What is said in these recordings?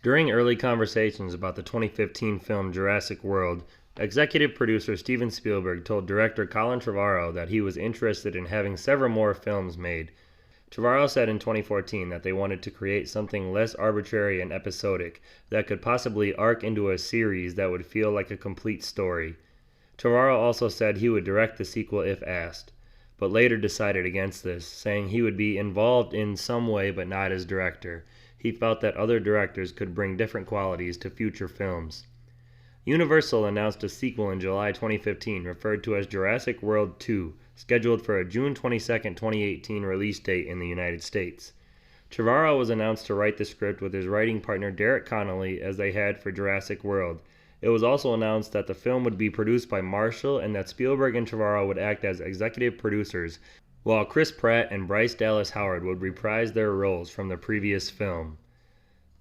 During early conversations about the 2015 film Jurassic World, executive producer Steven Spielberg told director Colin Trevorrow that he was interested in having several more films made. Trevorrow said in 2014 that they wanted to create something less arbitrary and episodic that could possibly arc into a series that would feel like a complete story. Trevorrow also said he would direct the sequel if asked, but later decided against this, saying he would be involved in some way but not as director. He felt that other directors could bring different qualities to future films. Universal announced a sequel in July 2015 referred to as Jurassic World 2, scheduled for a June 22, 2018 release date in the United States. Trevorrow was announced to write the script with his writing partner Derek Connolly as they had for Jurassic World. It was also announced that the film would be produced by Marshall and that Spielberg and Trevorrow would act as executive producers, while Chris Pratt and Bryce Dallas Howard would reprise their roles from the previous film.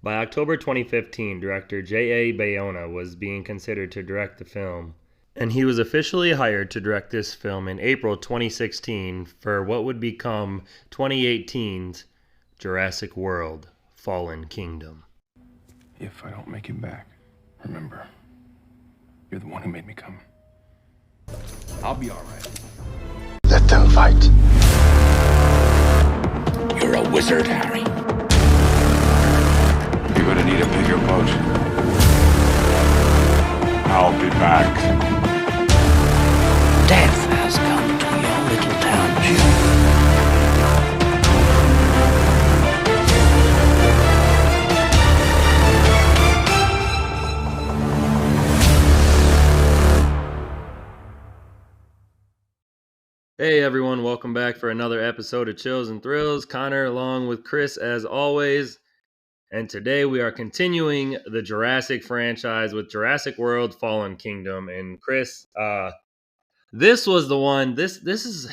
By October 2015, director J.A. Bayona was being considered to direct the film, and he was officially hired to direct this film in April 2016 for what would become 2018's Jurassic World: Fallen Kingdom. If I don't make him back, remember, you're the one who made me come. I'll be all right. Let them fight. You're a wizard, Harry. You're gonna need a bigger boat. I'll be back. Death has come to your little town, Jim. Hey everyone, welcome back for another episode of Chills and Thrills. Connor along with Chris as always. And today we are continuing the Jurassic franchise with Jurassic World: Fallen Kingdom. And Chris, this was the one. This is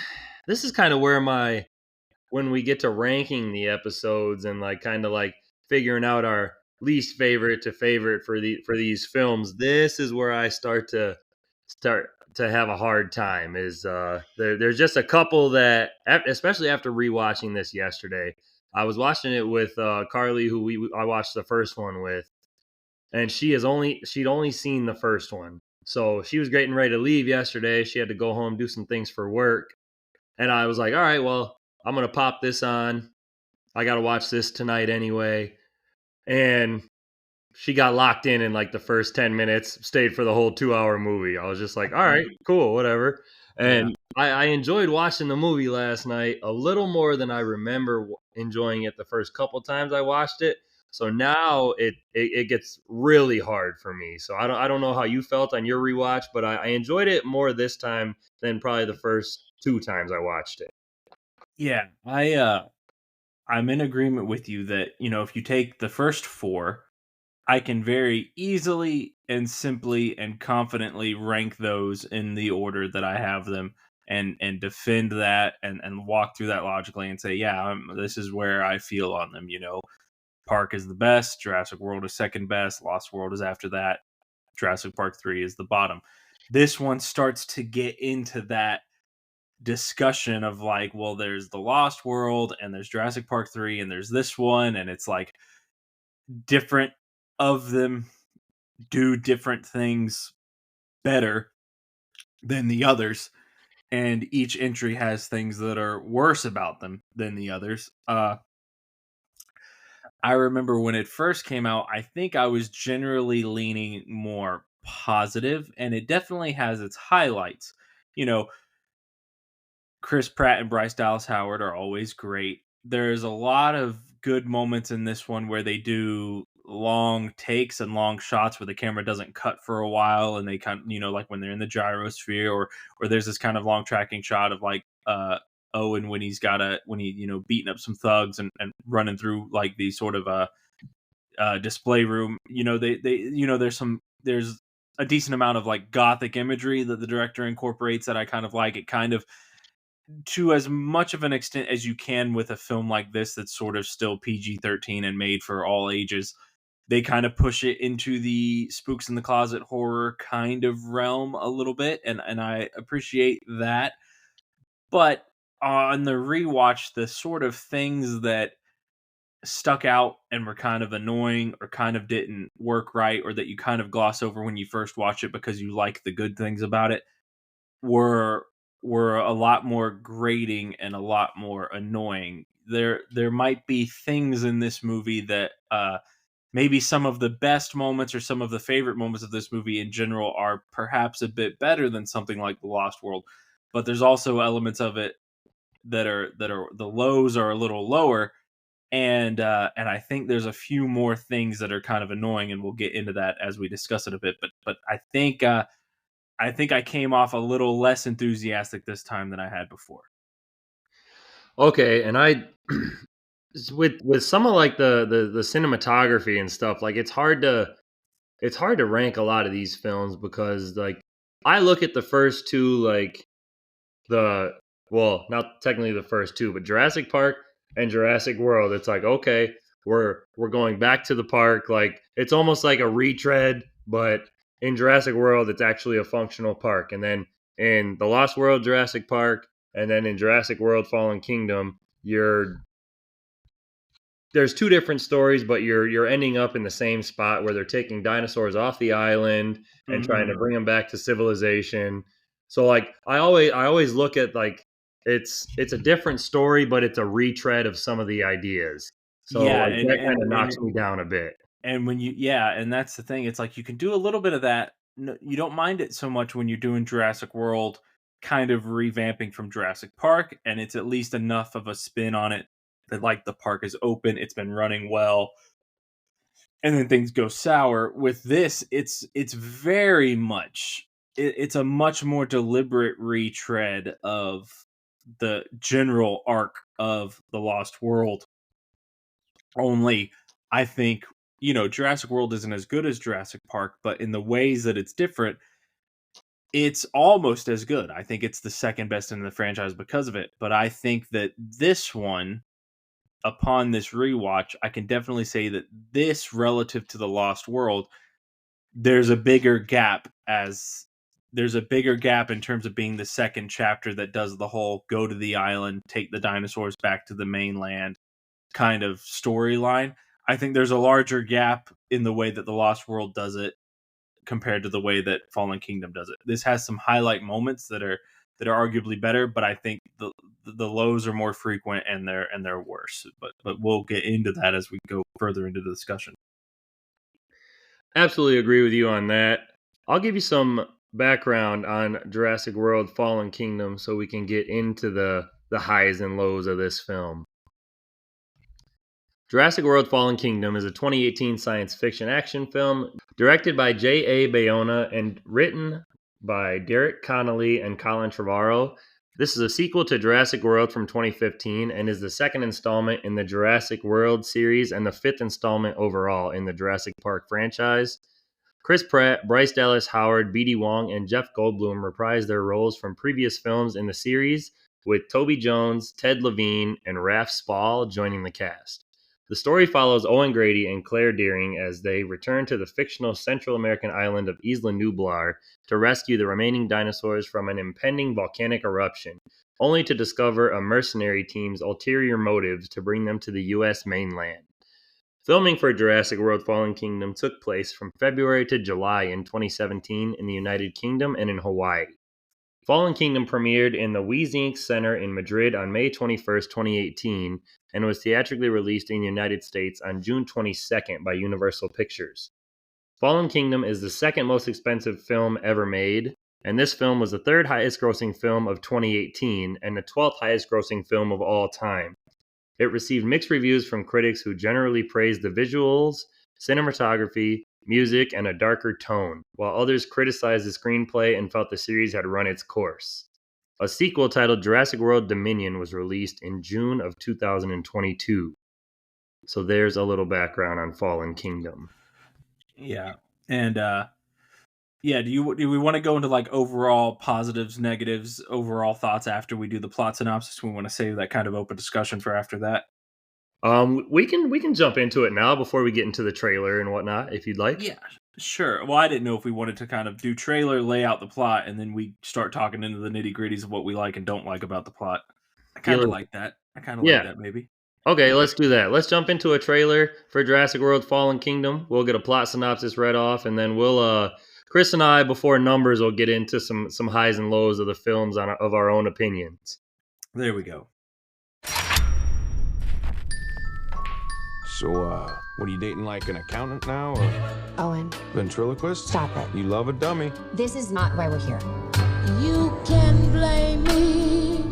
kind of where when we get to ranking the episodes and kind of figuring out our least favorite to favorite for these films. This is where I start to have a hard time. There's just a couple that, especially after rewatching this yesterday. I was watching it with Carly, who I watched the first one with, and she'd only seen the first one, so she was getting ready to leave yesterday. She had to go home, do some things for work, and I was like, all right, well, I'm gonna pop this on. I gotta watch this tonight anyway, and she got locked in the first 10 minutes, stayed for the whole 2-hour movie. I was just like, all right, cool, whatever. And I enjoyed watching the movie last night a little more than I remember enjoying it the first couple times I watched it. So now it gets really hard for me. So I don't know how you felt on your rewatch, but I enjoyed it more this time than probably the first 2 times I watched it. Yeah, I'm in agreement with you that, if you take the first 4, I can very easily and simply and confidently rank those in the order that I have them and defend that and walk through that logically and say, yeah, this is where I feel on them. Park is the best, Jurassic World is second best, Lost World is after that, Jurassic Park 3 is the bottom. This one starts to get into that discussion of well, there's the Lost World and there's Jurassic Park 3 and there's this one, and it's different of them do different things better than the others, and each entry has things that are worse about them than the others. I remember when it first came out, I think I was generally leaning more positive, and it definitely has its highlights. Chris Pratt and Bryce Dallas Howard are always great. There's a lot of good moments in this one where they do long takes and long shots where the camera doesn't cut for a while, and they kind of, when they're in the gyrosphere, or there's this kind of long tracking shot of Owen when he's beating up some thugs and running through the sort of display room. There's a decent amount of gothic imagery that the director incorporates that I kind of like. It kind of, to as much of an extent as you can with a film like this that's sort of still PG-13 and made for all ages, they kind of push it into the spooks in the closet horror kind of realm a little bit, and I appreciate that. But on the rewatch, the sort of things that stuck out and were kind of annoying or kind of didn't work right, or that you kind of gloss over when you first watch it because you like the good things about it, were a lot more grating and a lot more annoying. There might be things in this movie that maybe some of the best moments or some of the favorite moments of this movie in general are perhaps a bit better than something like The Lost World, but there's also elements of it that are the lows are a little lower, and I think there's a few more things that are kind of annoying, and we'll get into that as we discuss it a bit. But I think I came off a little less enthusiastic this time than I had before. Okay, and I with some of like the cinematography and stuff, like it's hard to rank a lot of these films because like I look at the first two like the well, not technically the first two, but Jurassic Park and Jurassic World. It's like, okay, we're going back to the park. Like it's almost like a retread, but in Jurassic World, it's actually a functional park. And then in the Lost World, Jurassic Park, and then in Jurassic World: Fallen Kingdom, there's two different stories, but you're ending up in the same spot where they're taking dinosaurs off the island and trying to bring them back to civilization. So like I always look at like it's a different story, but it's a retread of some of the ideas. So Yeah, like that kind of knocks me down a bit. and when you and that's the thing. It's like you can do a little bit of that. No, you don't mind it so much when you're doing Jurassic World, kind of revamping from Jurassic Park, and it's at least enough of a spin on it that like the park is open, it's been running well, and then things go sour. With this, it's very much it's a much more deliberate retread of the general arc of the Lost World. Only, I think, Jurassic World isn't as good as Jurassic Park, but in the ways that it's different, it's almost as good. I think it's the second best in the franchise because of it. But I think that this one, upon this rewatch, I can definitely say that this, relative to the Lost World, there's a bigger gap in terms of being the second chapter that does the whole go to the island, take the dinosaurs back to the mainland kind of storyline. I think there's a larger gap in the way that the Lost World does it compared to the way that Fallen Kingdom does it. This has some highlight moments that are arguably better, but I think the lows are more frequent and they're worse. But we'll get into that as we go further into the discussion. Absolutely agree with you on that. I'll give you some background on Jurassic World: Fallen Kingdom so we can get into the highs and lows of this film. Jurassic World: Fallen Kingdom is a 2018 science fiction action film directed by J.A. Bayona and written by Derek Connolly and Colin Trevorrow. This is a sequel to Jurassic World from 2015 and is the second installment in the Jurassic World series and the fifth installment overall in the Jurassic Park franchise. Chris Pratt, Bryce Dallas Howard, B.D. Wong, and Jeff Goldblum reprised their roles from previous films in the series, with Toby Jones, Ted Levine, and Raph Spall joining the cast. The story follows Owen Grady and Claire Dearing as they return to the fictional Central American island of Isla Nublar to rescue the remaining dinosaurs from an impending volcanic eruption, only to discover a mercenary team's ulterior motives to bring them to the U.S. mainland. Filming for Jurassic World: Fallen Kingdom took place from February to July in 2017 in the United Kingdom and in Hawaii. Fallen Kingdom premiered in the Wezinck Center in Madrid on May 21, 2018, and was theatrically released in the United States on June 22nd by Universal Pictures. Fallen Kingdom is the second most expensive film ever made, and this film was the third highest grossing film of 2018 and the 12th highest grossing film of all time. It received mixed reviews from critics who generally praised the visuals, cinematography, music, and a darker tone, while others criticized the screenplay and felt the series had run its course. A sequel titled Jurassic World Dominion was released in June of 2022. So there's a little background on Fallen Kingdom. Yeah. And do we want to go into like overall positives, negatives, overall thoughts after we do the plot synopsis? We want to save that kind of open discussion for after that. We can jump into it now before we get into the trailer and whatnot, if you'd like. Yeah, sure. Well, I didn't know if we wanted to kind of do trailer, lay out the plot, and then we start talking into the nitty gritties of what we like and don't like about the plot. I kind of like that. Like that, maybe. Okay, let's do that. Let's jump into a trailer for Jurassic World Fallen Kingdom. We'll get a plot synopsis read off, and then Chris and I, before numbers, will get into some highs and lows of the films of our own opinions. There we go. So, what are you dating, like an accountant now, or Owen, ventriloquist? stop it. You love a dummy. This is not why we're here. You can blame me,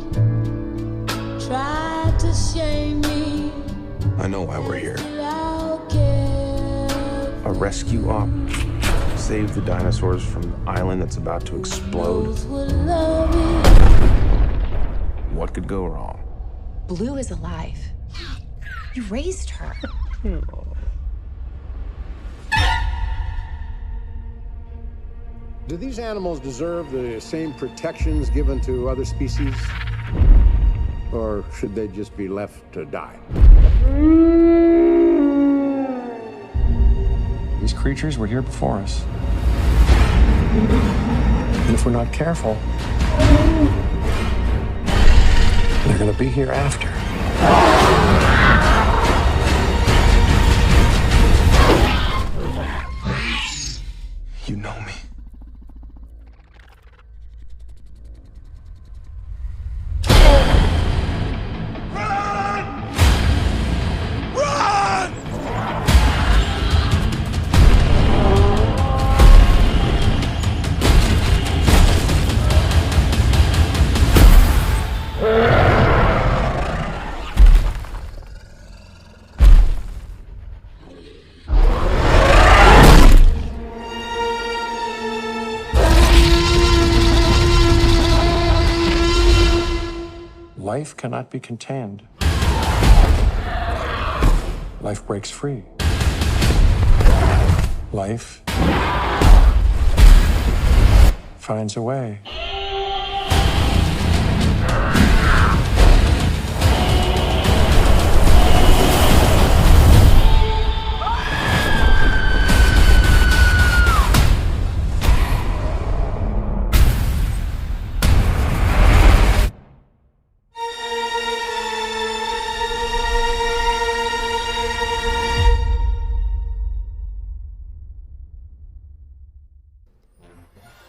try to shame me, I know why we're here. I'll care. A rescue op. Save the dinosaurs from the island that's about to explode. Those who love me. What could go wrong? Blue is alive. You raised her. Do these animals deserve the same protections given to other species? Or should they just be left to die? These creatures were here before us. And if we're not careful, they're gonna be here after. You know me. Life cannot be contained. Life breaks free. Life finds a way.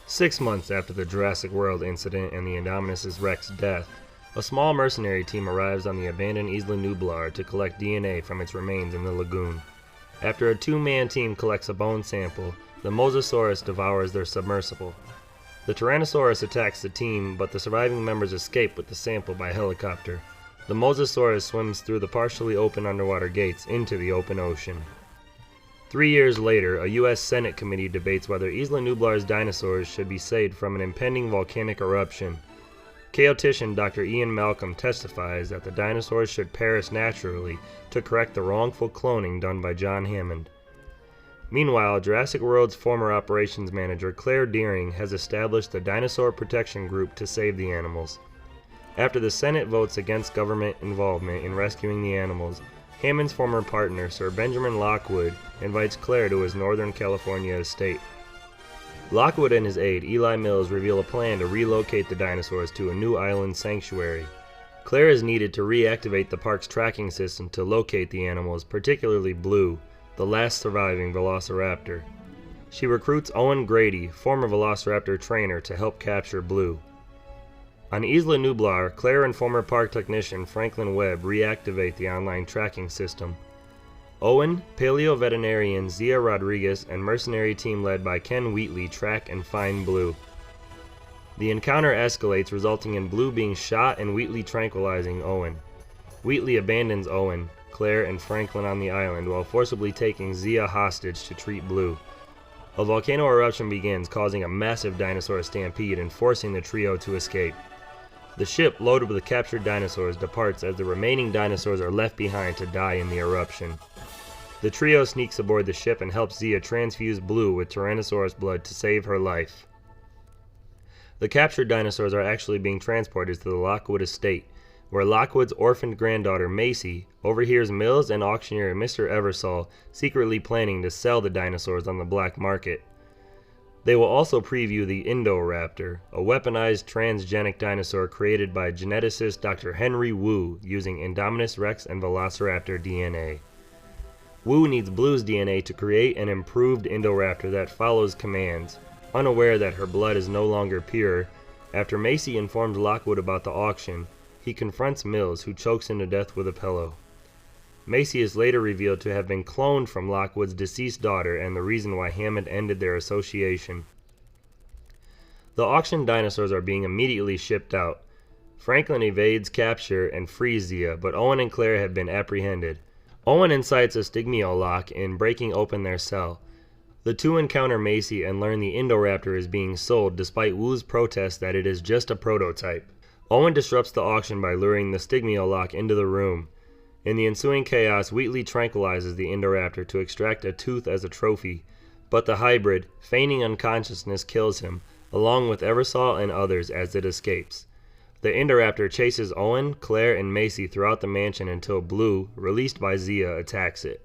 Six months after the Jurassic World incident and the Indominus Rex death, a small mercenary team arrives on the abandoned Isla Nublar to collect DNA from its remains in the lagoon. After a two-man team collects a bone sample, the Mosasaurus devours their submersible. The Tyrannosaurus attacks the team, but the surviving members escape with the sample by helicopter. The Mosasaurus swims through the partially open underwater gates into the open ocean. 3 years later, a U.S. Senate committee debates whether Isla Nublar's dinosaurs should be saved from an impending volcanic eruption. Chaotician Dr. Ian Malcolm testifies that the dinosaurs should perish naturally to correct the wrongful cloning done by John Hammond. Meanwhile, Jurassic World's former operations manager Claire Deering has established the Dinosaur Protection Group to save the animals. After the Senate votes against government involvement in rescuing the animals, Hammond's former partner, Sir Benjamin Lockwood, invites Claire to his Northern California estate. Lockwood and his aide, Eli Mills, reveal a plan to relocate the dinosaurs to a new island sanctuary. Claire is needed to reactivate the park's tracking system to locate the animals, particularly Blue, the last surviving velociraptor. She recruits Owen Grady, former velociraptor trainer, to help capture Blue. On Isla Nublar, Claire and former park technician Franklin Webb reactivate the online tracking system. Owen, paleo-veterinarian Zia Rodriguez, and mercenary team led by Ken Wheatley track and find Blue. The encounter escalates, resulting in Blue being shot and Wheatley tranquilizing Owen. Wheatley abandons Owen, Claire, and Franklin on the island while forcibly taking Zia hostage to treat Blue. A volcano eruption begins, causing a massive dinosaur stampede and forcing the trio to escape. The ship, loaded with the captured dinosaurs, departs as the remaining dinosaurs are left behind to die in the eruption. The trio sneaks aboard the ship and helps Zia transfuse Blue with Tyrannosaurus blood to save her life. The captured dinosaurs are actually being transported to the Lockwood estate, where Lockwood's orphaned granddaughter Macy overhears Mills and auctioneer Mr. Eversole secretly planning to sell the dinosaurs on the black market. They will also preview the Indoraptor, a weaponized transgenic dinosaur created by geneticist Dr. Henry Wu using Indominus Rex and Velociraptor DNA. Wu needs Blue's DNA to create an improved Indoraptor that follows commands, unaware that her blood is no longer pure. After Macy informs Lockwood about the auction, he confronts Mills, who chokes him to death with a pillow. Macy is later revealed to have been cloned from Lockwood's deceased daughter and the reason why Hammond ended their association. The auctioned dinosaurs are being immediately shipped out. Franklin evades capture and frees Zia, but Owen and Claire have been apprehended. Owen incites a stigmiolock in breaking open their cell. The two encounter Macy and learn the Indoraptor is being sold despite Wu's protest that it is just a prototype. Owen disrupts the auction by luring the stigmiolock into the room. In the ensuing chaos, Wheatley tranquilizes the Indoraptor to extract a tooth as a trophy, but the hybrid, feigning unconsciousness, kills him, along with Eversol and others as it escapes. The Indoraptor chases Owen, Claire, and Macy throughout the mansion until Blue, released by Zia, attacks it.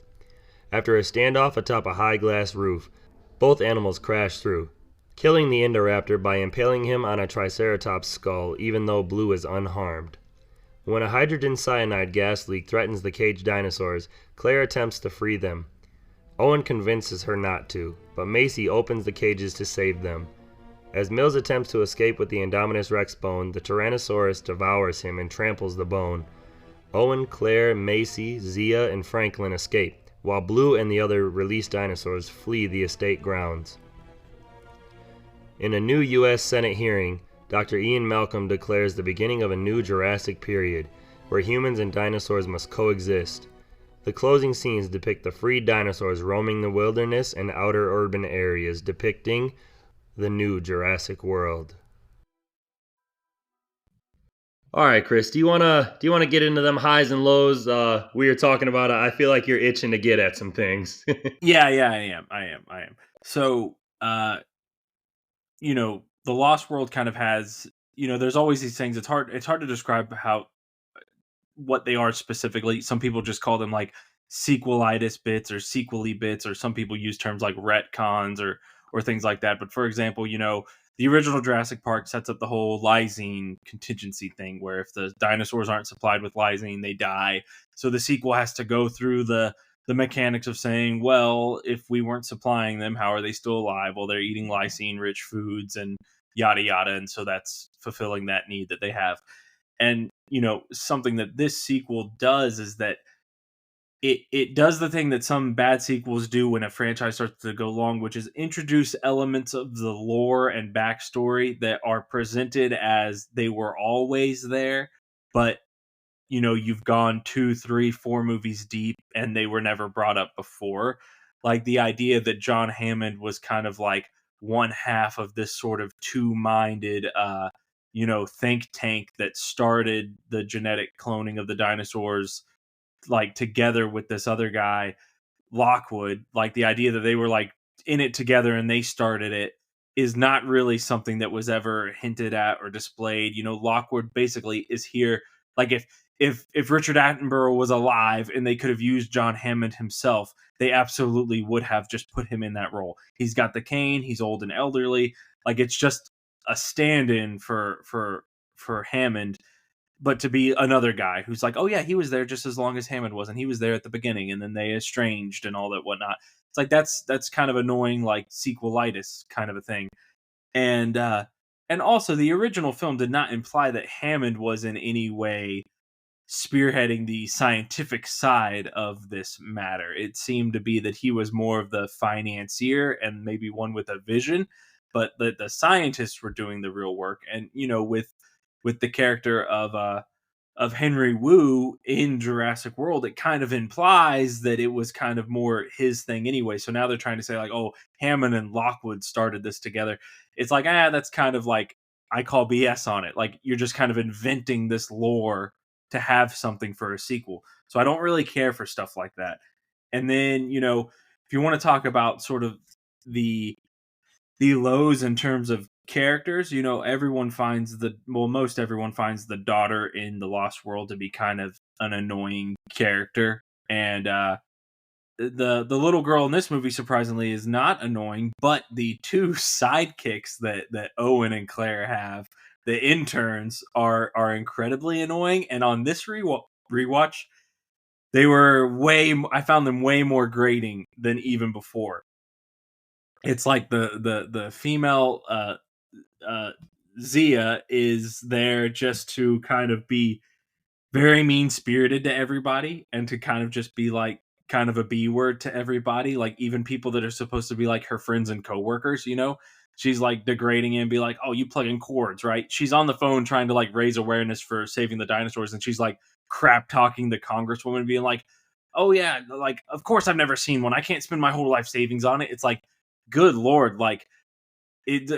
After a standoff atop a high glass roof, both animals crash through, killing the Indoraptor by impaling him on a Triceratops skull even though Blue is unharmed. When a hydrogen cyanide gas leak threatens the caged dinosaurs, Claire attempts to free them. Owen convinces her not to, but Macy opens the cages to save them. As Mills attempts to escape with the Indominus Rex bone, the Tyrannosaurus devours him and tramples the bone. Owen, Claire, Macy, Zia, and Franklin escape, while Blue and the other released dinosaurs flee the estate grounds. In a new U.S. Senate hearing, Dr. Ian Malcolm declares the beginning of a new Jurassic period, where humans and dinosaurs must coexist. The closing scenes depict the freed dinosaurs roaming the wilderness and outer urban areas, depicting the new Jurassic World. All right, Chris, do you wanna get into them highs and lows? We were talking about it. I feel like you're itching to get at some things. Yeah, I am. So, the Lost World kind of has, there's always these things. It's hard to describe what they are specifically. Some people just call them like sequelitis bits or sequely bits, or some people use terms like retcons or things like that. But for example, the original Jurassic Park sets up the whole lysine contingency thing, where if the dinosaurs aren't supplied with lysine, they die. So the sequel has to go through the mechanics of saying, well, if we weren't supplying them, how are they still alive? Well, they're eating lysine-rich foods and yada yada, and so that's fulfilling that need that they have. And something that this sequel does is that it does the thing that some bad sequels do when a franchise starts to go long, which is introduce elements of the lore and backstory that are presented as they were always there, but you've gone 2, 3, 4 movies deep and they were never brought up before. Like the idea that John Hammond was kind of like one half of this sort of two-minded think tank that started the genetic cloning of the dinosaurs, like together with this other guy, Lockwood. Like the idea that they were like in it together and they started it is not really something that was ever hinted at or displayed. Lockwood basically is here. Like if Richard Attenborough was alive and they could have used John Hammond himself, they absolutely would have just put him in that role. He's got the cane, he's old and elderly. Like it's just a stand-in for Hammond, but to be another guy who's like, oh yeah, he was there just as long as Hammond was, and he was there at the beginning, and then they estranged and all that whatnot. It's like that's kind of annoying, like sequelitis kind of a thing. And also the original film did not imply that Hammond was in any way spearheading the scientific side of this matter. It seemed to be that he was more of the financier and maybe one with a vision, but the scientists were doing the real work. And with the character of Henry Wu in Jurassic World, it kind of implies that it was kind of more his thing anyway. So now they're trying to say like, oh, Hammond and Lockwood started this together. It's like, that's kind of like, I call BS on it. Like you're just kind of inventing this lore to have something for a sequel. So I don't really care for stuff like that. And then, if you want to talk about sort of the lows in terms of characters, most everyone finds the daughter in the Lost World to be kind of an annoying character. And the little girl in this movie surprisingly is not annoying, but the two sidekicks that Owen and Claire have, the interns, are incredibly annoying. And on this rewatch, they were I found them way more grating than even before. It's like the female Zia is there just to kind of be very mean spirited to everybody and to kind of just be like kind of a B word to everybody, like even people that are supposed to be like her friends and coworkers, you know? She's like degrading and be like, "Oh, you plug in cords, right?" She's on the phone trying to like raise awareness for saving the dinosaurs, and she's like crap talking the congresswoman, being like, "Oh yeah, like of course I've never seen one. I can't spend my whole life savings on it." It's like, good lord, like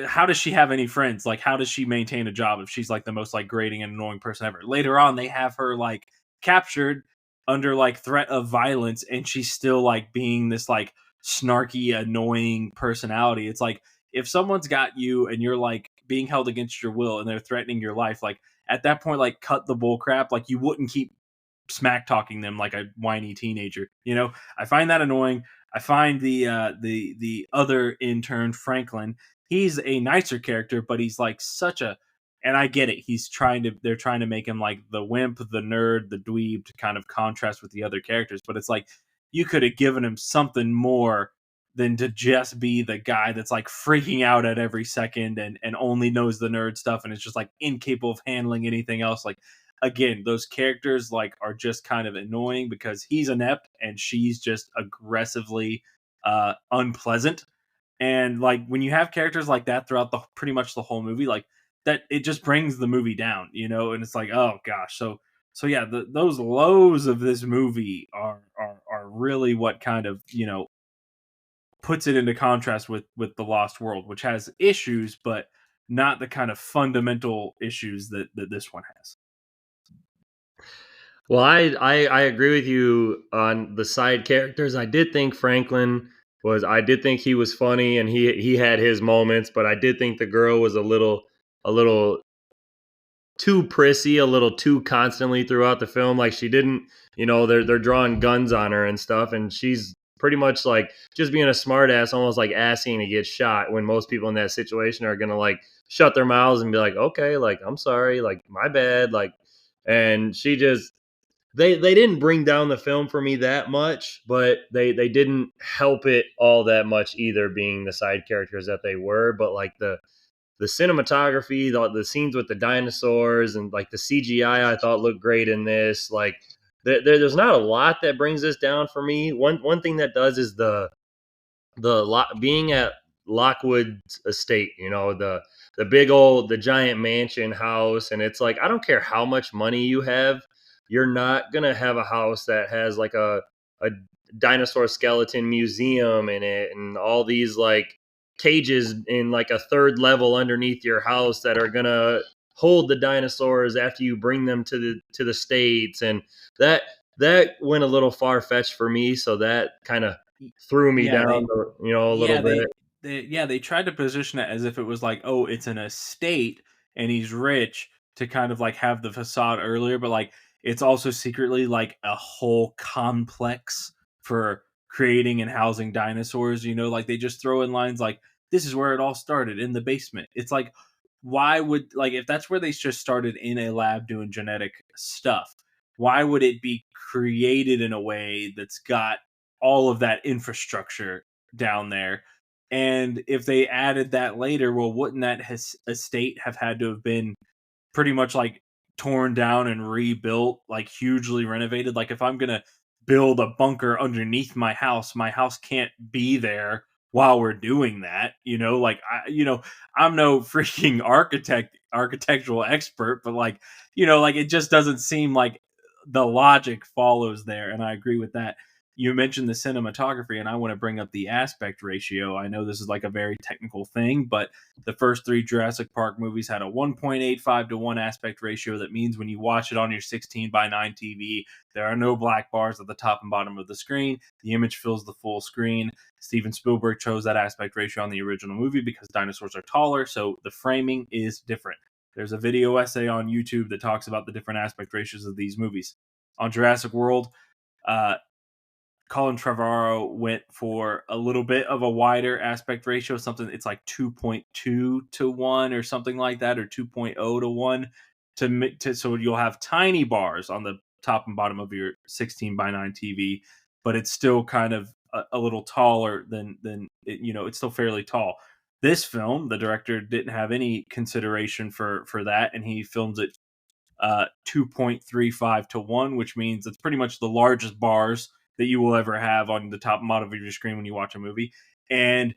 how does she have any friends? Like, how does she maintain a job if she's like the most like grating and annoying person ever? Later on, they have her like captured under like threat of violence, and she's still like being this like snarky, annoying personality. It's like if someone's got you and you're like being held against your will and they're threatening your life, like at that point, like cut the bull crap. Like you wouldn't keep smack talking them like a whiny teenager. You know, I find that annoying. I find the other intern Franklin. He's a nicer character, but he's like such a. And I get it. They're trying to make him like the wimp, the nerd, the dweeb to kind of contrast with the other characters. But it's like you could have given him something more than to just be the guy that's like freaking out at every second and only knows the nerd stuff and is just like incapable of handling anything else. Like again, those characters like are just kind of annoying because he's inept and she's just aggressively unpleasant. And like when you have characters like that throughout the pretty much the whole movie, like that it just brings the movie down, you know. And it's like, oh gosh, so yeah, those lows of this movie are really what kind of, you know, puts it into contrast with the Lost World, which has issues, but not the kind of fundamental issues that this one has. Well, I agree with you on the side characters. I did think Franklin I did think he was funny and he had his moments, but I did think the girl was a little too prissy, a little too constantly throughout the film. Like she didn't, they're drawing guns on her and stuff, and she's pretty much like just being a smartass, almost like asking to get shot. When most people in that situation are gonna like shut their mouths and be like, "Okay, like I'm sorry, like my bad," like, and she just they didn't bring down the film for me that much, but they didn't help it all that much either, being the side characters that they were. But like the cinematography, the scenes with the dinosaurs, and like the CGI, I thought looked great in this. Like there's not a lot that brings this down for me. One thing that does is being at Lockwood Estate, the giant mansion house, and it's like I don't care how much money you have, you're not gonna have a house that has like a dinosaur skeleton museum in it and all these like cages in like a third level underneath your house that are gonna hold the dinosaurs after you bring them to the states. And that went a little far fetched for me, so that kind of threw me Yeah, down, a little bit. they tried to position it as if it was like, oh, it's an estate and he's rich to kind of like have the facade earlier, but like it's also secretly like a whole complex for creating and housing dinosaurs. You know, like they just throw in lines like, "This is where it all started in the basement." It's like, why would like if that's where they just started in a lab doing genetic stuff? Why would it be created in a way that's got all of that infrastructure down there? And if they added that later, well, wouldn't that estate have had to have been pretty much like torn down and rebuilt, like hugely renovated? Like if I'm gonna build a bunker underneath my house can't be there while we're doing that. You know, like I'm no freaking architectural expert, but like, like it just doesn't seem like the logic follows there. And I agree with that. You mentioned the cinematography, and I want to bring up the aspect ratio. I know this is like a very technical thing, but the first three Jurassic Park movies had a 1.85 to 1 aspect ratio. That means when you watch it on your 16:9 TV, there are no black bars at the top and bottom of the screen. The image fills the full screen. Steven Spielberg chose that aspect ratio on the original movie because dinosaurs are taller, so the framing is different. There's a video essay on YouTube that talks about the different aspect ratios of these movies. On Jurassic World, Colin Trevorrow went for a little bit of a wider aspect ratio, something it's like 2.2 to 1 or something like that, or 2.0 to 1 so you'll have tiny bars on the top and bottom of your 16 by 9 TV, but it's still kind of a little taller than it's still fairly tall. This film, the director didn't have any consideration for that, and he films it 2.35 to 1, which means it's pretty much the largest bars that you will ever have on the top and bottom of your screen when you watch a movie. And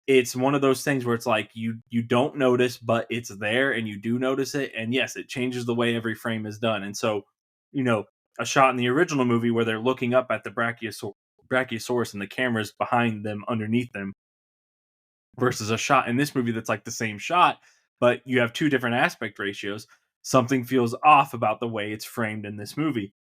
it's one of those things where it's like you don't notice, but it's there and you do notice it. And yes, it changes the way every frame is done. And so, a shot in the original movie where they're looking up at the Brachiosaurus and the camera's behind them, underneath them, versus a shot in this movie that's like the same shot, but you have two different aspect ratios. Something feels off about the way it's framed in this movie.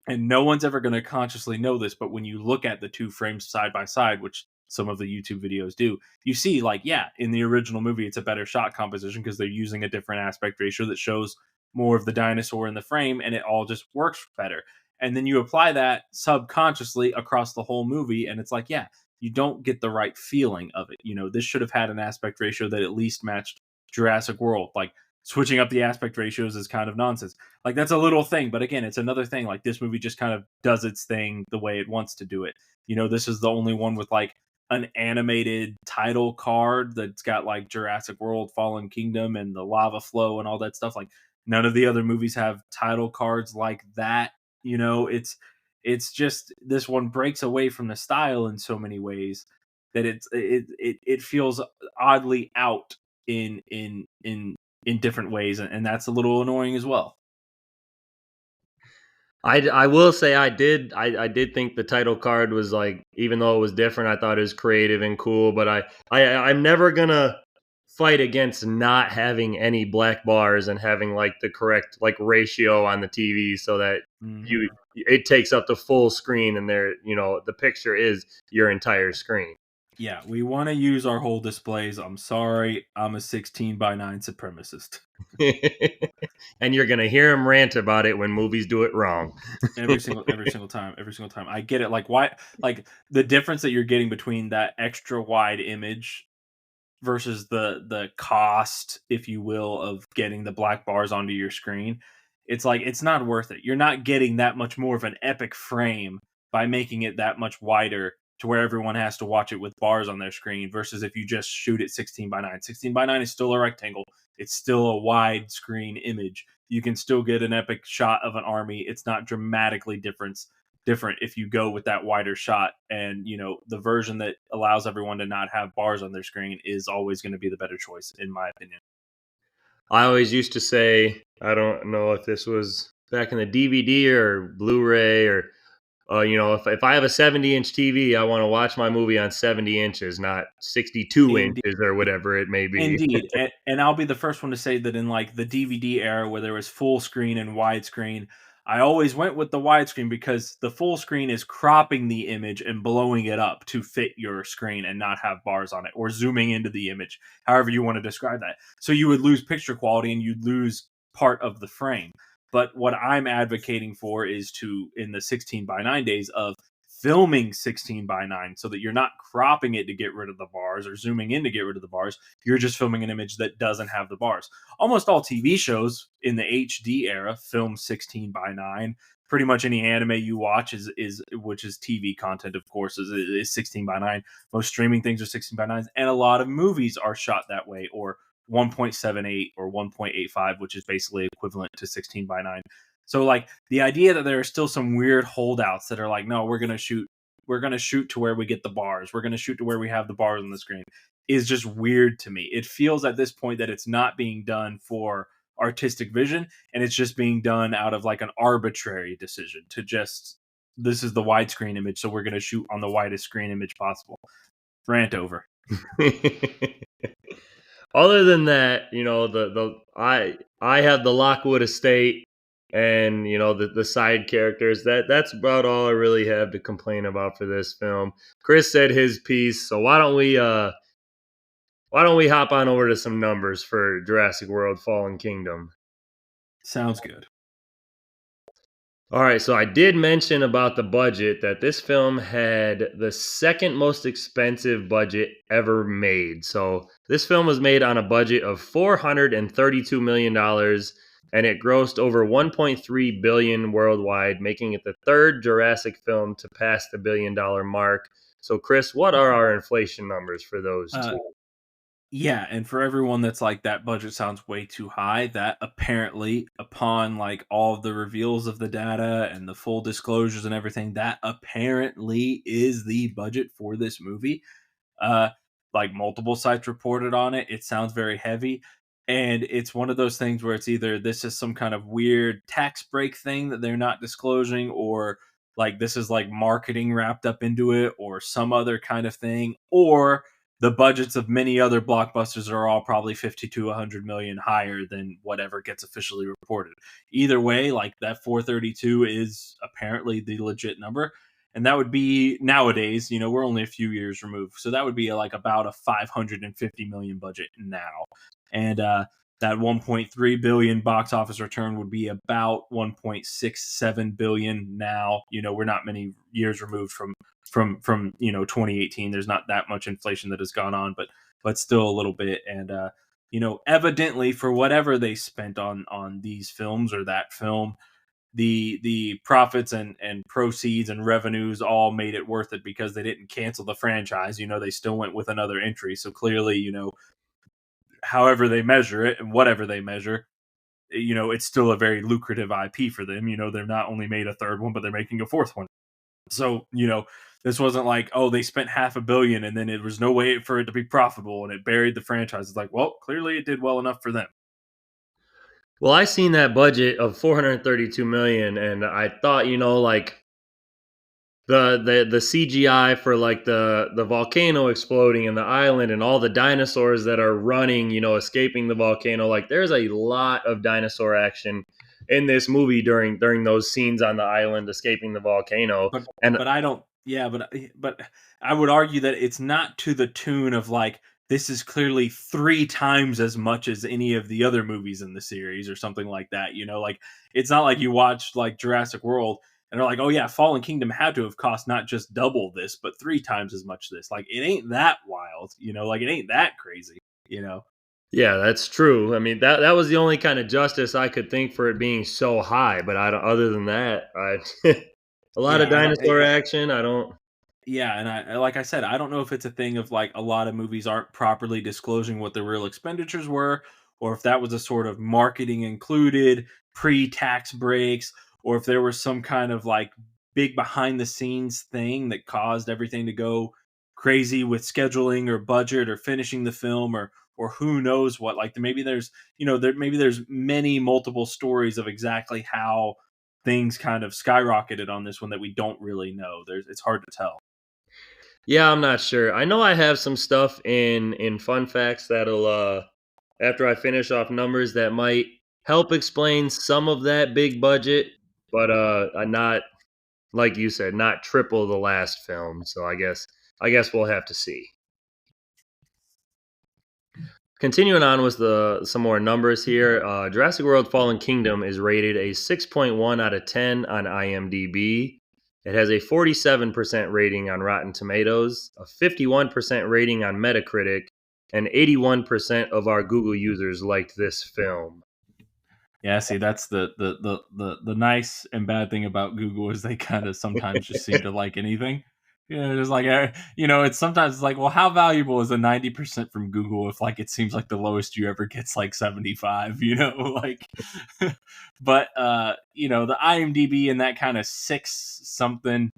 And no one's ever going to consciously know this, but when you look at the two frames side by side, which some of the YouTube videos do, you see, like, yeah, in the original movie, it's a better shot composition because they're using a different aspect ratio that shows more of the dinosaur in the frame, and it all just works better. And then you apply that subconsciously across the whole movie, and it's like, yeah, you don't get the right feeling of it. This should have had an aspect ratio that at least matched Jurassic World. Like, switching up the aspect ratios is kind of nonsense. Like, that's a little thing, but again, it's another thing. Like, this movie just kind of does its thing the way it wants to do it. This is the only one with like an animated title card that's got like Jurassic World, Fallen Kingdom, and the lava flow and all that stuff. Like, none of the other movies have title cards like that. It's just, this one breaks away from the style in so many ways that it feels oddly out in different ways, and that's a little annoying as well. I will say I did think the title card was, like, even though it was different, I thought it was creative and cool. But I'm never gonna fight against not having any black bars and having like the correct like ratio on the TV so that it takes up the full screen, and the picture is your entire screen. Yeah, we want to use our whole displays. I'm sorry, I'm a 16 by 9 supremacist. And you're gonna hear him rant about it when movies do it wrong. every single time. I get it. Like, why? Like, the difference that you're getting between that extra wide image versus the cost, if you will, of getting the black bars onto your screen. It's like, it's not worth it. You're not getting that much more of an epic frame by making it that much wider to where everyone has to watch it with bars on their screen, versus if you just shoot it 16 by 9. 16 by 9 is still a rectangle. It's still a wide screen image. You can still get an epic shot of an army. It's not dramatically different if you go with that wider shot. And the version that allows everyone to not have bars on their screen is always going to be the better choice, in my opinion. I always used to say, I don't know if this was back in the DVD or Blu-ray, or if I have a 70-inch TV, I want to watch my movie on 70 inches, not 62 inches or whatever it may be. Indeed. And I'll be the first one to say that in like the DVD era where there was full screen and widescreen, I always went with the widescreen because the full screen is cropping the image and blowing it up to fit your screen and not have bars on it, or zooming into the image, however you want to describe that. So you would lose picture quality and you'd lose part of the frame. But what I'm advocating for is to, in the 16 by 9 days of filming 16 by 9, so that you're not cropping it to get rid of the bars or zooming in to get rid of the bars. You're just filming an image that doesn't have the bars. Almost all TV shows in the HD era film 16 by 9. Pretty much any anime you watch which is TV content, of course, is 16 by 9. Most streaming things are 16 by 9s, and a lot of movies are shot that way, or 1.78 or 1.85, which is basically equivalent to 16 by 9. So, like, the idea that there are still some weird holdouts that are like, no, we're going to shoot to where we get the bars. We're going to shoot to where we have the bars on the screen, is just weird to me. It feels at this point that it's not being done for artistic vision, and it's just being done out of like an arbitrary decision to just, this is the widescreen image, so we're going to shoot on the widest screen image possible. Rant over. Other than that, I have the Lockwood estate and the side characters. That's about all I really have to complain about for this film. Chris said his piece, so why don't we hop on over to some numbers for Jurassic World: Fallen Kingdom? Sounds good. All right, so I did mention about the budget that this film had the second most expensive budget ever made. So this film was made on a budget of $432 million, and it grossed over 1.3 billion worldwide, making it the third Jurassic film to pass the $1 billion mark. So Chris, what are our inflation numbers for those two? Yeah, and for everyone that's like that budget sounds way too high, that apparently upon like all of the reveals of the data and the full disclosures and everything, that apparently is the budget for this movie. Uh like multiple sites reported on it. It sounds very heavy. And it's one of those things where it's either this is some kind of weird tax break thing that they're not disclosing, or like this is like marketing wrapped up into it, or some other kind of thing, or the budgets of many other blockbusters are all probably 50 to 100 million higher than whatever gets officially reported. Either way, like that 432 is apparently the legit number. And that would be nowadays, we're only a few years removed. So that would be like about a 550 million budget now. And that 1.3 billion box office return would be about 1.67 billion now. We're not many years removed from 2018. There's not that much inflation that has gone on, but still a little bit. And evidently for whatever they spent on these films or that film, the profits and proceeds and revenues all made it worth it, because they didn't cancel the franchise. They still went with another entry. So clearly, however they measure it and whatever they measure, it's still a very lucrative IP for them. They're not only made a third one, but they're making a fourth one. So, this wasn't like, oh, they spent $500 million and then there was no way for it to be profitable and it buried the franchise. It's like, well, clearly it did well enough for them. Well, I seen that budget of 432 million, and I thought, like the CGI for like the volcano exploding in the island and all the dinosaurs that are running, escaping the volcano. Like there's a lot of dinosaur action in this movie during those scenes on the island escaping the volcano. But I don't. Yeah, but I would argue that it's not to the tune of like, this is clearly 3 times as much as any of the other movies in the series or something like that. Like it's not like you watch like Jurassic World and they're like, oh yeah, Fallen Kingdom had to have cost not just double this, but 3 times as much this. Like it ain't that wild, like it ain't that crazy. Yeah, that's true. I mean, that was the only kind of justice I could think for it being so high. But I don't, other than that, a lot of dinosaur action. I don't. Yeah, and I like I said, I don't know if it's a thing of like a lot of movies aren't properly disclosing what the real expenditures were, or if that was a sort of marketing included pre-tax breaks, or if there was some kind of like big behind the scenes thing that caused everything to go crazy with scheduling or budget or finishing the film, or who knows what. Like maybe there's maybe there's many multiple stories of exactly how things kind of skyrocketed on this one that we don't really know. It's hard to tell. Yeah, I'm not sure. I know I have some stuff in fun facts that'll after I finish off numbers that might help explain some of that big budget, but not like you said, not triple the last film. So I guess we'll have to see. Continuing on with some more numbers here, Jurassic World: Fallen Kingdom is rated a 6.1 out of 10 on IMDb. It has a 47% rating on Rotten Tomatoes, a 51% rating on Metacritic, and 81% of our Google users liked this film. Yeah, see, that's the nice and bad thing about Google is they kind of sometimes just seem to like anything. Just like it's sometimes it's like, well, how valuable is a 90% from Google if like it seems like the lowest you ever gets like 75, like. But the IMDb and that kind of 6 something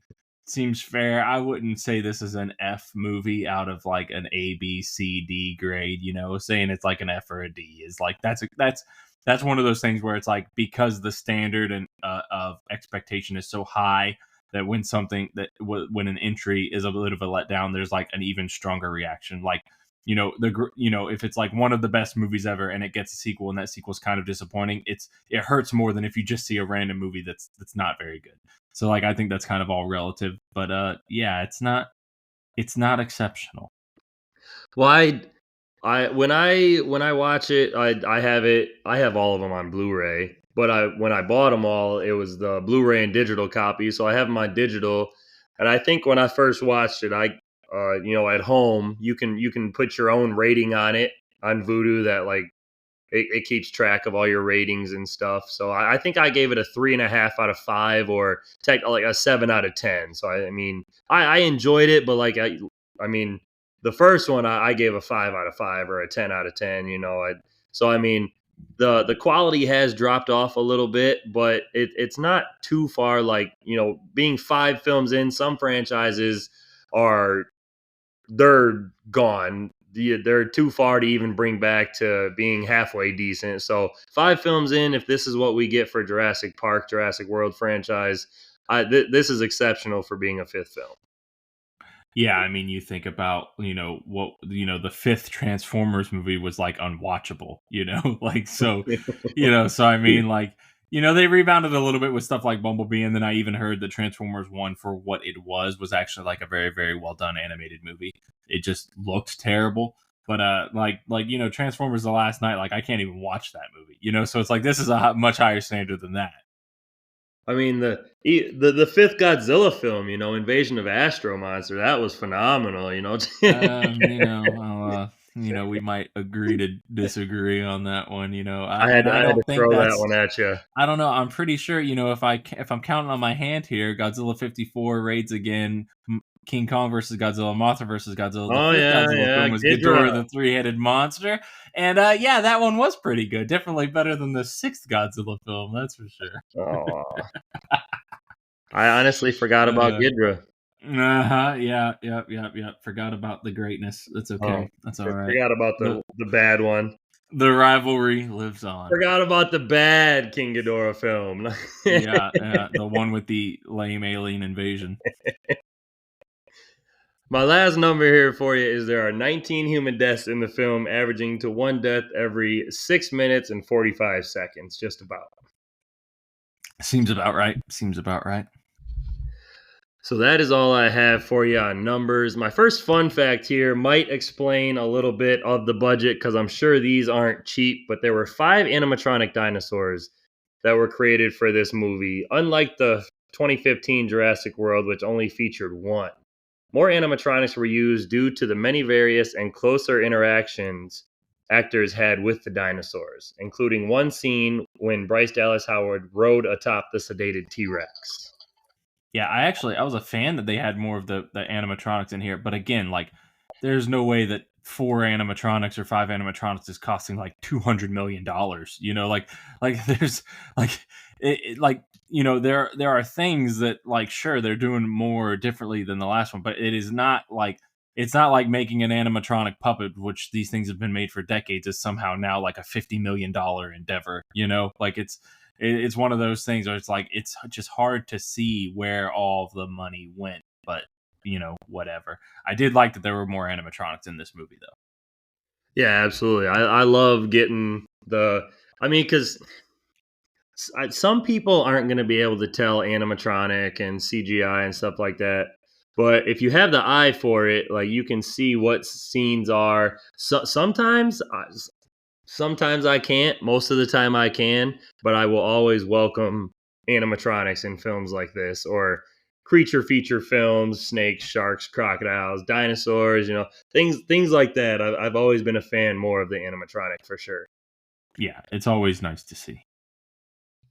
seems fair. I wouldn't say this is an F movie out of like an A, B, C, D grade. Saying it's like an F or a D is like that's one of those things where it's like, because the standard and of expectation is so high that when something when an entry is a bit of a letdown, there's like an even stronger reaction. Like, if it's like one of the best movies ever and it gets a sequel and that sequel's kind of disappointing, it hurts more than if you just see a random movie that's not very good. So like, I think that's kind of all relative, but yeah, it's not exceptional. Well, I when I watch it, I have all of them on Blu-ray, but when I bought them all, it was the Blu-ray and digital copy. So I have my digital, and I think when I first watched it, at home you can put your own rating on it on Vudu that like it keeps track of all your ratings and stuff. So I think I gave it a 3.5 out of 5, or like a 7 out of 10. So I mean, I enjoyed it, but like I mean, the first one I gave a 5 out of 5 or a 10 out of 10. So I mean, the quality has dropped off a little bit, but it's not too far. Like being 5 films in, some franchises they're gone. They're too far to even bring back to being halfway decent. So 5 films in, if this is what we get for Jurassic Park, Jurassic World franchise, this is exceptional for being a 5th film. Yeah, I mean, you think about, the 5th Transformers movie was like unwatchable, like, so, so I mean, like, they rebounded a little bit with stuff like Bumblebee, and then I even heard that Transformers 1, for what it was actually like a very, very well done animated movie. It just looked terrible. But Transformers The Last Night, like, I can't even watch that movie, so it's like this is a much higher standard than that. I mean, the 5th Godzilla film, Invasion of Astro Monster, that was phenomenal, We might agree to disagree on that one. I had to throw that one at you. I don't know. I'm pretty sure, if I'm counting on my hand here, Godzilla 54 raids again. King Kong versus Godzilla, Mothra versus Godzilla. The 5th Godzilla film was Ghidorah the Three-Headed Monster. And that one was pretty good. Definitely better than the 6th Godzilla film, that's for sure. Oh. I honestly forgot about Ghidorah. Yeah. Forgot about the greatness. That's okay. That's all right. Forgot about the bad one. The rivalry lives on. Forgot about the bad King Ghidorah film. The one with the lame alien invasion. My last number here for you is there are 19 human deaths in the film, averaging to 1 death every 6 minutes and 45 seconds, just about. Seems about right. So that is all I have for you on numbers. My first fun fact here might explain a little bit of the budget, because I'm sure these aren't cheap, but there were 5 animatronic dinosaurs that were created for this movie, unlike the 2015 Jurassic World, which only featured 1. More animatronics were used due to the many various and closer interactions actors had with the dinosaurs, including one scene when Bryce Dallas Howard rode atop the sedated T-Rex. Yeah, I was a fan that they had more of the animatronics in here, but again, like, there's no way that 4 animatronics or 5 animatronics is costing like $200 million. There's there are things that, like, sure, they're doing more differently than the last one, but it's not like making an animatronic puppet, which these things have been made for decades, is somehow now like a $50 million endeavor. It's one of those things where it's like, it's just hard to see where all the money went, but whatever. I did like that there were more animatronics in this movie, though. Yeah, absolutely. I love getting because some people aren't going to be able to tell animatronic and CGI and stuff like that. But if you have the eye for it, like, you can see what scenes are. Sometimes I can't. Most of the time I can. But I will always welcome animatronics in films like this, or creature feature films, snakes, sharks, crocodiles, dinosaurs, things like that. I've always been a fan more of the animatronic, for sure. Yeah, it's always nice to see.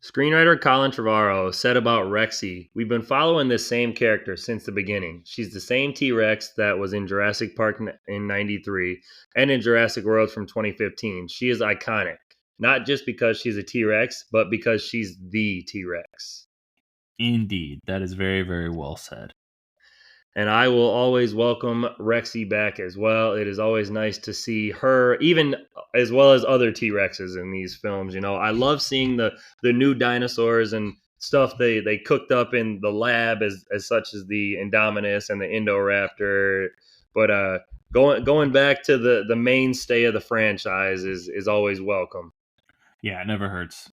Screenwriter Colin Trevorrow said about Rexy, "We've been following this same character since the beginning. She's the same T-Rex that was in Jurassic Park in 93 and in Jurassic World from 2015. She is iconic, not just because she's a T-Rex, but because she's the T-Rex." Indeed. That is very, very well said. And I will always welcome Rexy back as well. It is always nice to see her, even as well as other T-Rexes in these films. I love seeing the new dinosaurs and stuff they cooked up in the lab, as such as the Indominus and the Indoraptor. But going back to the mainstay of the franchise is always welcome. Yeah, it never hurts.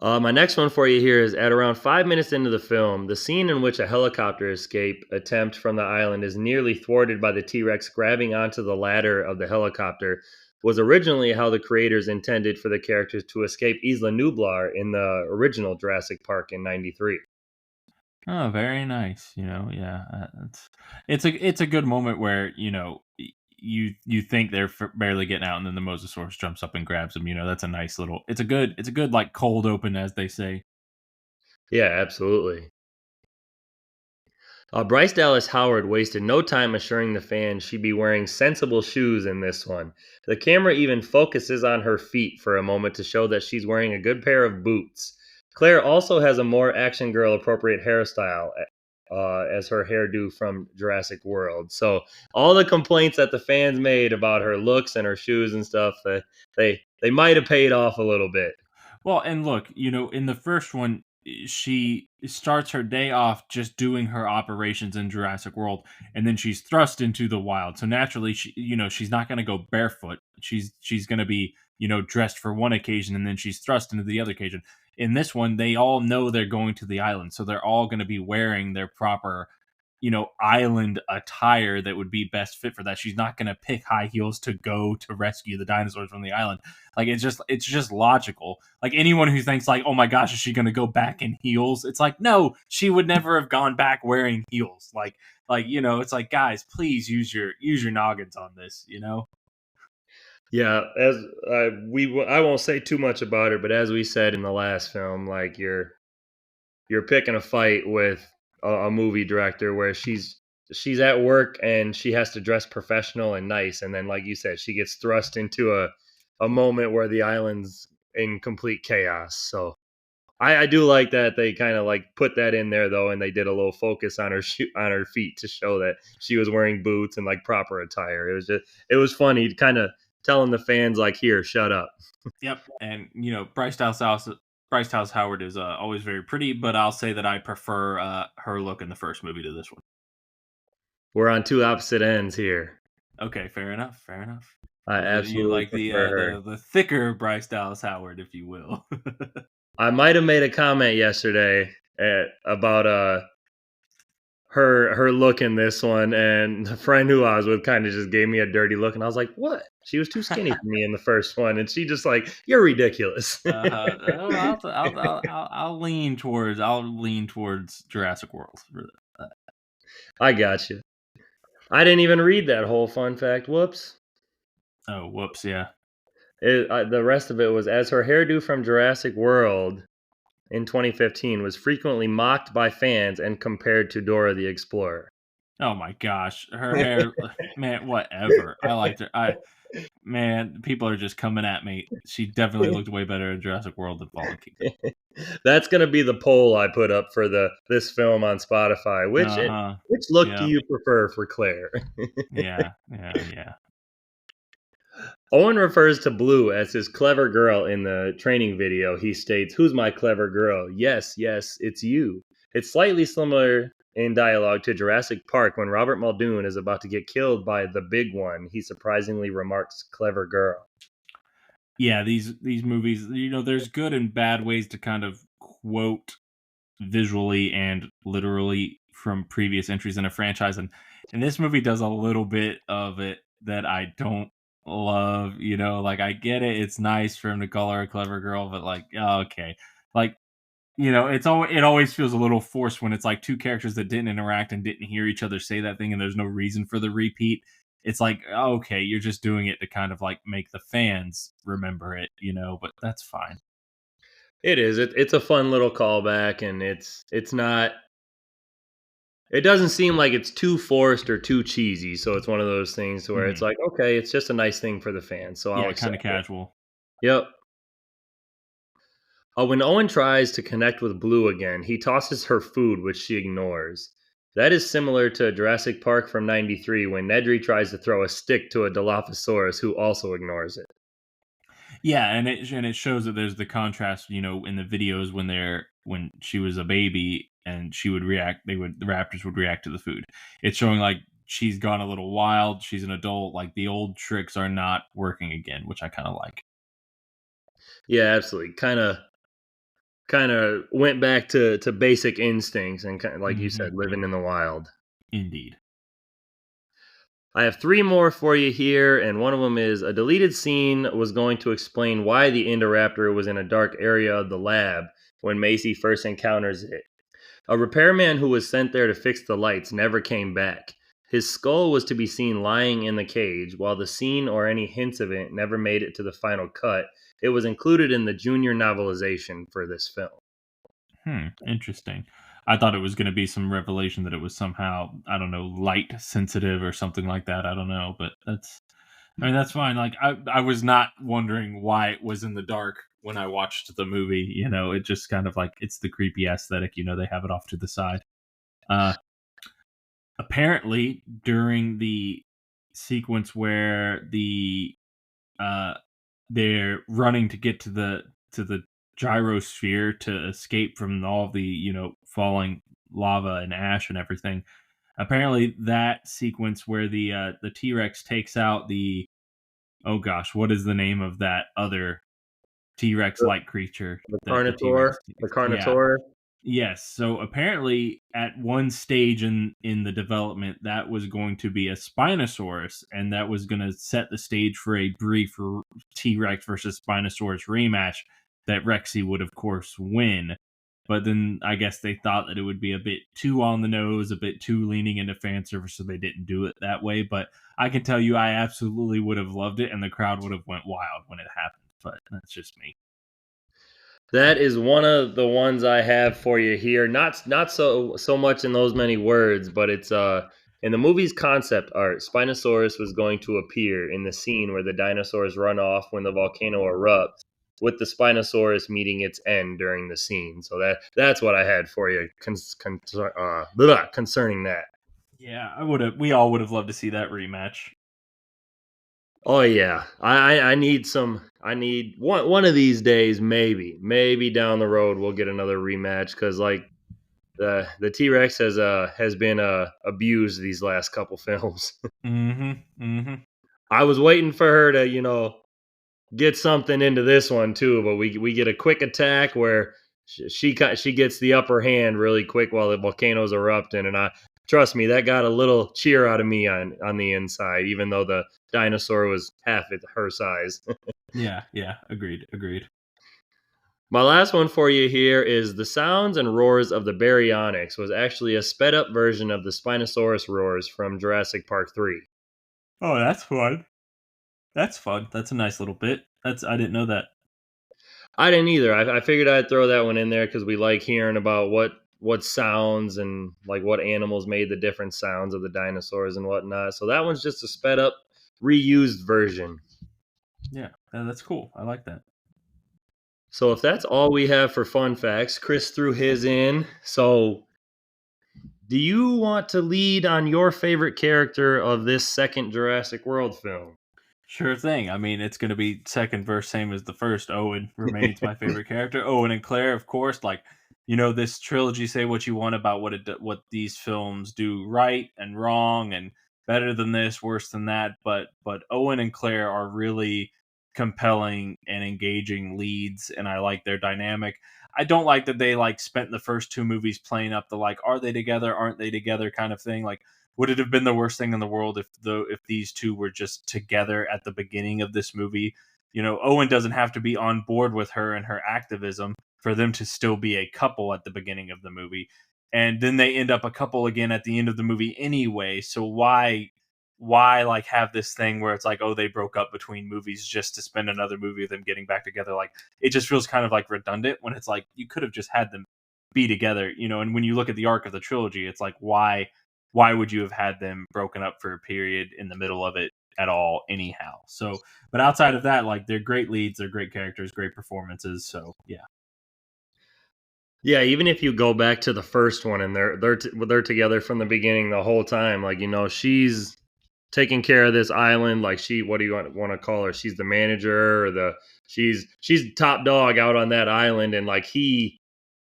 My next one for you here is, at around 5 minutes into the film, the scene in which a helicopter escape attempt from the island is nearly thwarted by the T-Rex grabbing onto the ladder of the helicopter, was originally how the creators intended for the characters to escape Isla Nublar in the original Jurassic Park in '93. Oh, very nice. Yeah, it's a good moment where you think they're barely getting out, and then the mosasaurus jumps up and grabs them. That's a nice little. It's a good like cold open, as they say. Yeah, absolutely. Bryce Dallas Howard wasted no time assuring the fans she'd be wearing sensible shoes in this one. The camera even focuses on her feet for a moment to show that she's wearing a good pair of boots. Claire also has a more action girl appropriate hairstyle as her hairdo from Jurassic World. So all the complaints that the fans made about her looks and her shoes and stuff, they might have paid off a little bit. Well, and look, in the first one, she starts her day off just doing her operations in Jurassic World, and then she's thrust into the wild. So naturally, she's not going to go barefoot. She's going to be, dressed for one occasion, and then she's thrust into the other occasion. In this one, they all know they're going to the island, so they're all going to be wearing their proper, island attire that would be best fit for that. She's not going to pick high heels to go to rescue the dinosaurs from the island. Like it's just logical. Like anyone who thinks like, oh my gosh, is she going to go back in heels? It's like, no, she would never have gone back wearing heels. It's like, guys, please use your noggins on this. Yeah, as I won't say too much about her, but as we said in the last film, like you're picking a fight with a movie director where she's at work and she has to dress professional and nice, and then like you said, she gets thrust into a moment where the island's in complete chaos. So I do like that they kind of like put that in there though, and they did a little focus on on her feet to show that she was wearing boots and like proper attire. It was funny, kind of telling the fans like, here, shut up. Yep. And Bryce Dallas Howard is always very pretty, but I'll say that I prefer her look in the first movie to this one. We're on two opposite ends here. Okay, fair enough. Fair enough. I You absolutely like the prefer her. the thicker Bryce Dallas Howard, if you will. I might have made a comment yesterday about her look in this one, and the friend who I was with kind of just gave me a dirty look, and I was like, "What? She was too skinny for me in the first one," and she just like, "You're ridiculous." I'll lean towards Jurassic World. I got you. I didn't even read that whole fun fact. Whoops. Oh, whoops! Yeah. The rest of it was as her hairdo from Jurassic World in 2015 was frequently mocked by fans and compared to Dora the Explorer. Oh my gosh, her hair, man, whatever. I liked her. Man, people are just coming at me. She definitely looked way better in Jurassic World than Fallen Kingdom. That's gonna be the poll I put up for this film on Spotify. Which look do Yeah. you prefer for Claire? Yeah. Owen refers to Blue as his clever girl in the training video. He states, "Who's my clever girl? Yes, it's you." It's slightly similar in dialogue to Jurassic Park when Robert Muldoon is about to get killed by the big one. He surprisingly remarks, "Clever girl." Yeah, these movies, there's good and bad ways to kind of quote visually and literally from previous entries in a franchise, and this movie does a little bit of it that I don't love. Like I get it, it's nice for him to call her a clever girl, but like, oh, okay, like it always feels a little forced when it's like two characters that didn't interact and didn't hear each other say that thing, and there's no reason for the repeat. It's like, okay, you're just doing it to kind of like make the fans remember it, but that's fine. It is. It's a fun little callback, and it's not. It doesn't seem like it's too forced or too cheesy. So it's one of those things where it's like, okay, it's just a nice thing for the fans. So I'll Yeah, accept kind of casual. it. Yep. When Owen tries to connect with Blue again, he tosses her food, which she ignores. That is similar to Jurassic Park from '93 when Nedry tries to throw a stick to a Dilophosaurus who also ignores it. Yeah, and it shows that there's the contrast, in the videos when she was a baby and she would react, the raptors would react to the food. It's showing like she's gone a little wild, she's an adult, like the old tricks are not working again, which I kind of like. Yeah, absolutely. Kind of went back to basic instincts and kind of, like you said, living in the wild. Indeed. I have three more for you here, and one of them is a deleted scene was going to explain why the Indoraptor was in a dark area of the lab when Macy first encounters it. A repairman who was sent there to fix the lights never came back. His skull was to be seen lying in the cage, while the scene or any hints of it never made it to the final cut. It was included in the junior novelization for this film. Interesting. I thought it was going to be some revelation that it was somehow, I don't know, light sensitive or something like that. I don't know, but that's fine. Like I was not wondering why it was in the dark when I watched the movie. It just kind of like it's the creepy aesthetic. They have it off to the side. Apparently, during the sequence where they're running to get to the gyrosphere to escape from all the falling lava and ash and everything. Apparently, that sequence where the T-Rex takes out oh gosh, what is the name of that other T-Rex like creature? The that Carnotaur. The Carnotaur. Yes. So apparently, at one stage in the development, that was going to be a Spinosaurus, and that was going to set the stage for a brief T-Rex versus Spinosaurus rematch that Rexy would, of course, win. But then I guess they thought that it would be a bit too on the nose, a bit too leaning into fan service, so they didn't do it that way. But I can tell you, I absolutely would have loved it, and the crowd would have went wild when it happened. But that's just me. That is one of the ones I have for you here. Not so much in those many words, but it's in the movie's concept art. Spinosaurus was going to appear in the scene where the dinosaurs run off when the volcano erupts, with the Spinosaurus meeting its end during the scene. So that's what I had for you concerning that. Yeah, we all would have loved to see that rematch. Oh yeah, I need one of these days, maybe down the road we'll get another rematch because like the T-Rex has been abused these last couple films. I was waiting for her to get something into this one too, but we get a quick attack where she gets the upper hand really quick while the volcano's erupting, and trust me, that got a little cheer out of me on the inside, even though the dinosaur was half her size. Yeah, agreed. My last one for you here is the sounds and roars of the baryonyx was actually a sped up version of the Spinosaurus roars from Jurassic Park 3. Oh, that's fun. That's a nice little bit. I didn't know that. I didn't either. I figured I'd throw that one in there because we like hearing about what sounds and like what animals made the different sounds of the dinosaurs and whatnot. So that one's just a sped up, reused version. Yeah, that's cool. I like that. So if that's all we have for fun facts, Chris threw his in. So do you want to lead on your favorite character of this second Jurassic World film? Sure thing. I mean, it's going to be second verse, same as the first. Owen remains my favorite character. Owen and Claire, of course. Like, this trilogy. Say what you want about what these films do right and wrong, and better than this, worse than that. But Owen and Claire are really compelling and engaging leads, and I like their dynamic. I don't like that they spent the first two movies playing up the are they together, aren't they together kind of thing. Like, would it have been the worst thing in the world if these two were just together at the beginning of this movie? Owen doesn't have to be on board with her and her activism for them to still be a couple at the beginning of the movie. And then they end up a couple again at the end of the movie anyway. So why have this thing where it's they broke up between movies just to spend another movie of them getting back together? It just feels kind of redundant when it's you could have just had them be together, and when you look at the arc of the trilogy, it's why would you have had them broken up for a period in the middle of it at all anyhow? So, but outside of that, they're great leads, they're great characters, great performances. So yeah. Yeah, even if you go back to the first one and they're together from the beginning the whole time, she's taking care of this island, what do you want to call her? She's the manager, or she's top dog out on that island, and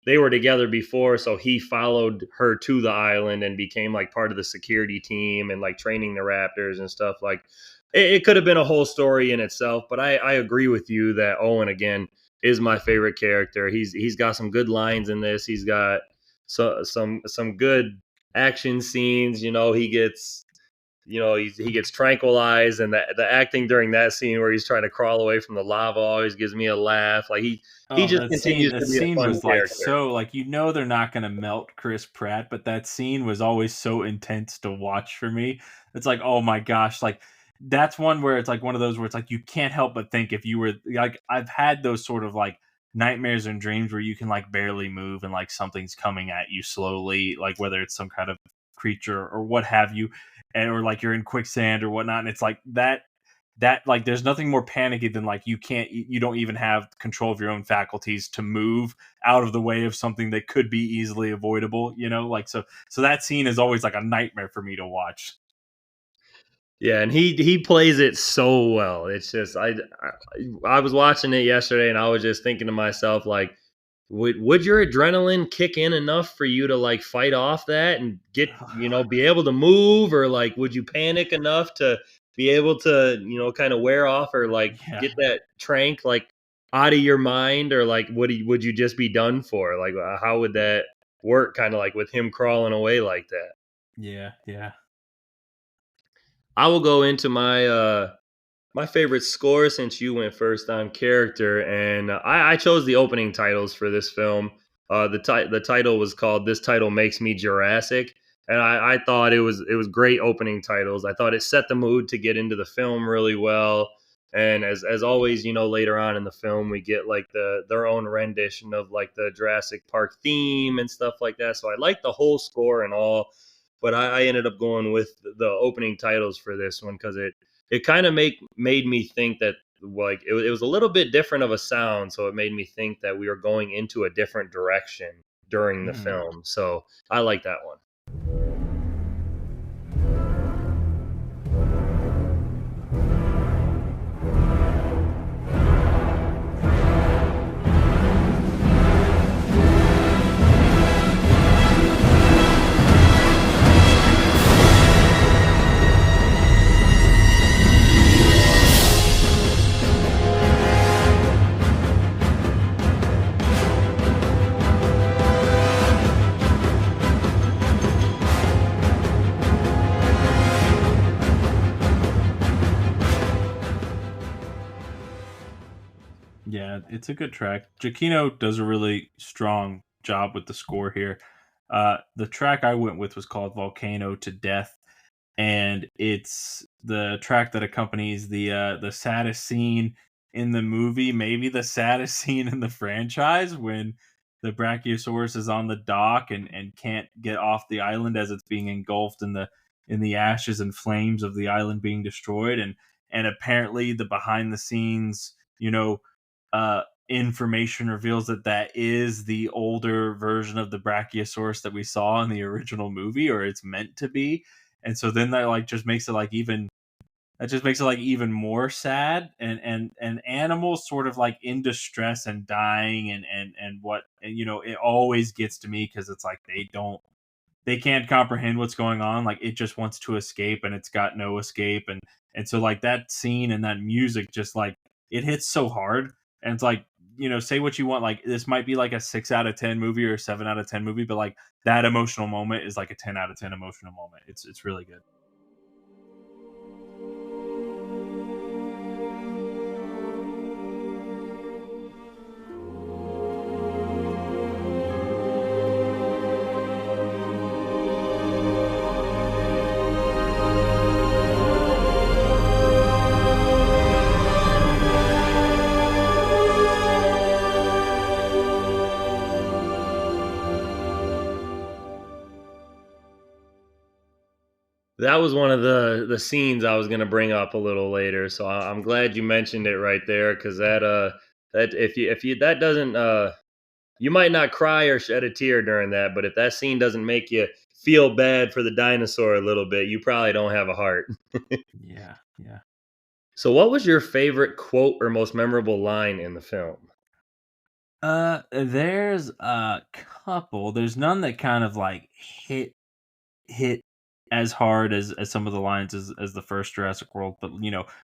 they were together before, so he followed her to the island and became part of the security team and training the raptors and stuff. It could have been a whole story in itself, but I agree with you that Owen again is my favorite character. He's got some good lines in this. He's got some good action scenes. He gets he gets tranquilized, and the acting during that scene where he's trying to crawl away from the lava always gives me a laugh. Like he Oh, just continues that to be a scene fun was like character. so like they're not gonna melt Chris Pratt, but that scene was always so intense to watch for me. It's like, oh my gosh, like that's one where it's like one of those where it's like you can't help but think if you were like I've had those sort of like nightmares and dreams where you can like barely move and like something's coming at you slowly, like whether it's some kind of creature or what have you, and or like you're in quicksand or whatnot, and it's like that like there's nothing more panicky than like you don't even have control of your own faculties to move out of the way of something that could be easily avoidable, like so that scene is always like a nightmare for me to watch. Yeah, and he plays it so well. It's just I was watching it yesterday, and I was just thinking to myself, like, would your adrenaline kick in enough for you to like fight off that and get be able to move, or like would you panic enough to be able to kind of wear off, or like Yeah, get that trank like out of your mind, or like would you just be done for? Like how would that work? Kind of like with him crawling away like that. yeah. I will go into my favorite score since you went first on character, and I chose the opening titles for this film. The title was called "This Title Makes Me Jurassic," and I thought it was great opening titles. I thought it set the mood to get into the film really well. And as always, later on in the film, we get like their own rendition of like the Jurassic Park theme and stuff like that. So I like the whole score and all, but I ended up going with the opening titles for this one because it kind of made me think that like it was a little bit different of a sound, so it made me think that we were going into a different direction during the Mm. film. So I like that one. Yeah, it's a good track. Giacchino does a really strong job with the score here. The track I went with was called Volcano to Death, and it's the track that accompanies the saddest scene in the movie, maybe the saddest scene in the franchise, when the Brachiosaurus is on the dock and can't get off the island as it's being engulfed in the ashes and flames of the island being destroyed, and apparently the behind the scenes, information reveals that that is the older version of the Brachiosaurus that we saw in the original movie, or it's meant to be. And so then that like just makes it like even that just makes it like even more sad, and animals sort of like in distress and dying and what and, it always gets to me because it's like they can't comprehend what's going on. Like it just wants to escape and it's got no escape. And so like that scene and that music just like it hits so hard. And it's like, say what you want. Like this might be like a 6 out of 10 movie or a 7 out of 10 movie, but like that emotional moment is like a 10 out of 10 emotional moment. It's really good. That was one of the scenes I was going to bring up a little later. So I'm glad you mentioned it right there, because that if you that doesn't you might not cry or shed a tear during that, but if that scene doesn't make you feel bad for the dinosaur a little bit, you probably don't have a heart. Yeah. So what was your favorite quote or most memorable line in the film? There's a couple. There's none that kind of like hit as hard as some of the lines as the first Jurassic World. But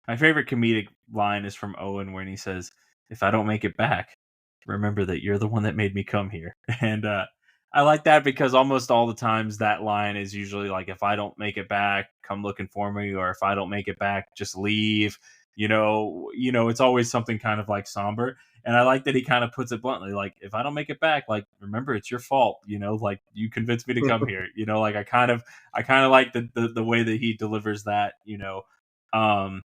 my favorite comedic line is from Owen when he says, "If I don't make it back, remember that you're the one that made me come here." And I like that because almost all the times that line is usually like, if I don't make it back, come looking for me, or if I don't make it back, just leave. It's always something kind of like somber. And I like that he kind of puts it bluntly, like, if I don't make it back, like, remember, it's your fault, like you convinced me to come here. Like I kind of like the way that he delivers that. Um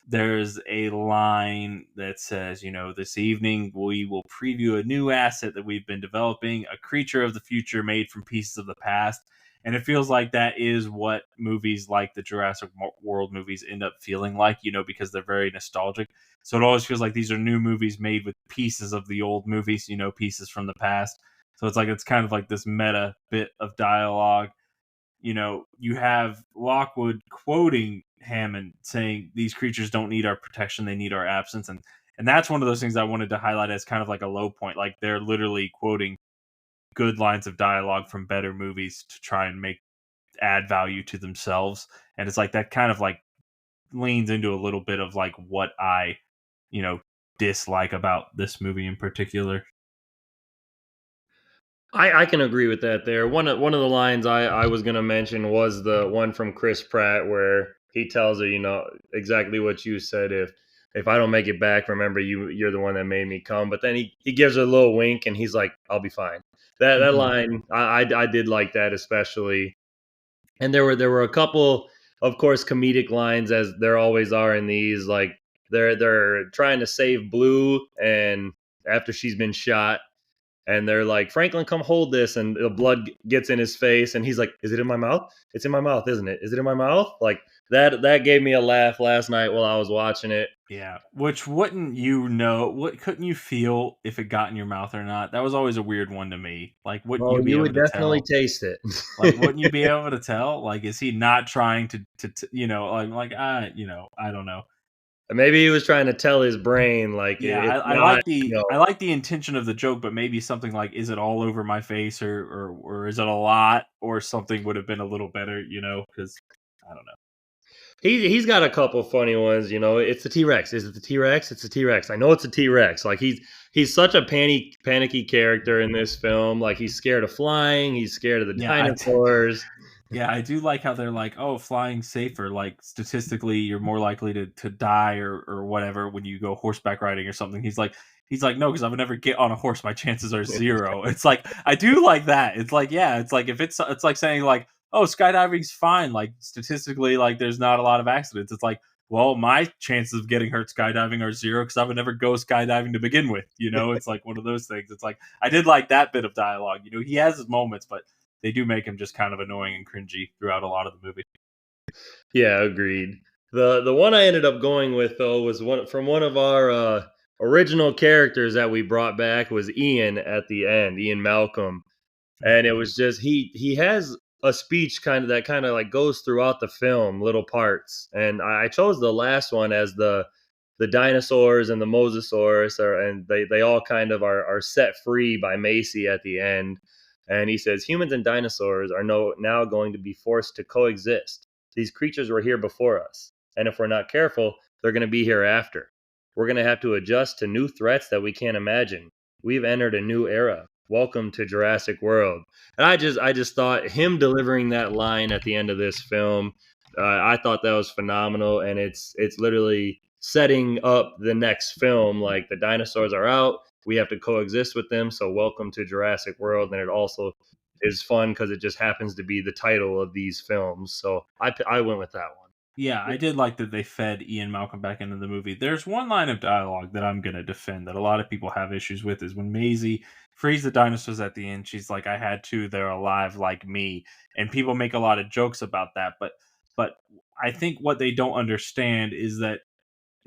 there's a line that says, this evening we will preview a new asset that we've been developing, a creature of the future made from pieces of the past. And it feels like that is what movies like the Jurassic World movies end up feeling like, because they're very nostalgic. So it always feels like these are new movies made with pieces of the old movies, pieces from the past. So it's kind of like this meta bit of dialogue. You have Lockwood quoting Hammond saying these creatures don't need our protection, they need our absence. And that's one of those things I wanted to highlight as kind of like a low point. Like, they're literally quoting good lines of dialogue from better movies to try and add value to themselves. And it's like that kind of like leans into a little bit of like what I, dislike about this movie in particular. I can agree with that there. One of the lines I was gonna mention was the one from Chris Pratt where he tells her, exactly what you said. If I don't make it back, remember, you're the one that made me come. But then he gives her a little wink and he's like, I'll be fine. That Mhm. line I did like that especially. And there were a couple, of course, comedic lines, as there always are in these. Like, they're trying to save Blue, and after she's been shot, and they're like, Franklin, come hold this, and the blood gets in his face, and he's like, is it in my mouth? It's in my mouth, isn't it? Is it in my mouth? Like, that gave me a laugh last night while I was watching it. Yeah, which wouldn't what couldn't you feel if it got in your mouth or not? That was always a weird one to me. Like, wouldn't Oh, you be you able would to definitely tell? taste it. Like, wouldn't you be able to tell? Like, is he not trying to I don't know. Maybe he was trying to tell his brain, like, Yeah, it's I not, like the intention of the joke, but maybe something like, is it all over my face, or is it a lot, or something would have been a little better, because I don't know. he's got a couple funny ones. It's the T-Rex. Is it the T-Rex? It's the T-Rex. I know it's a T-Rex. Like, he's such a panicky character in this film. Like, he's scared of flying. He's scared of the Yeah, dinosaurs. Yeah, I do like how they're like, oh, flying's safer. Like, statistically, you're more likely to die or whatever when you go horseback riding or something. He's like, no, because I would never get on a horse. My chances are zero. It's like, I do like that. It's like, yeah, it's like, if it's like saying like, oh, skydiving's fine. Like, statistically, like, there's not a lot of accidents. It's like, well, my chances of getting hurt skydiving are zero because I would never go skydiving to begin with. It's like one of those things. It's like, I did like that bit of dialogue. He has his moments, but they do make him just kind of annoying and cringy throughout a lot of the movie. Yeah, agreed. The one I ended up going with, though, was one of our original characters that we brought back, was Ian at the end, Ian Malcolm. And it was just, he has a speech kind of like goes throughout the film, little parts. And I chose the last one as the dinosaurs and the Mosasaurus and they all kind of are set free by Macy at the end. And he says, humans and dinosaurs are now going to be forced to coexist. These creatures were here before us, and if we're not careful, they're going to be here after. We're going to have to adjust to new threats that we can't imagine. We've entered a new era. Welcome to Jurassic World. And I just thought him delivering that line at the end of this film, I thought that was phenomenal, and it's literally setting up the next film. Like, the dinosaurs are out, we have to coexist with them. So welcome to Jurassic World, and it also is fun because it just happens to be the title of these films. So I went with that one. Yeah, I did like that they fed Ian Malcolm back into the movie. There's one line of dialogue that I'm going to defend that a lot of people have issues with, is when Maisie frees the dinosaurs at the end. She's like, I had to, they're alive like me. And people make a lot of jokes about that. But I think what they don't understand is that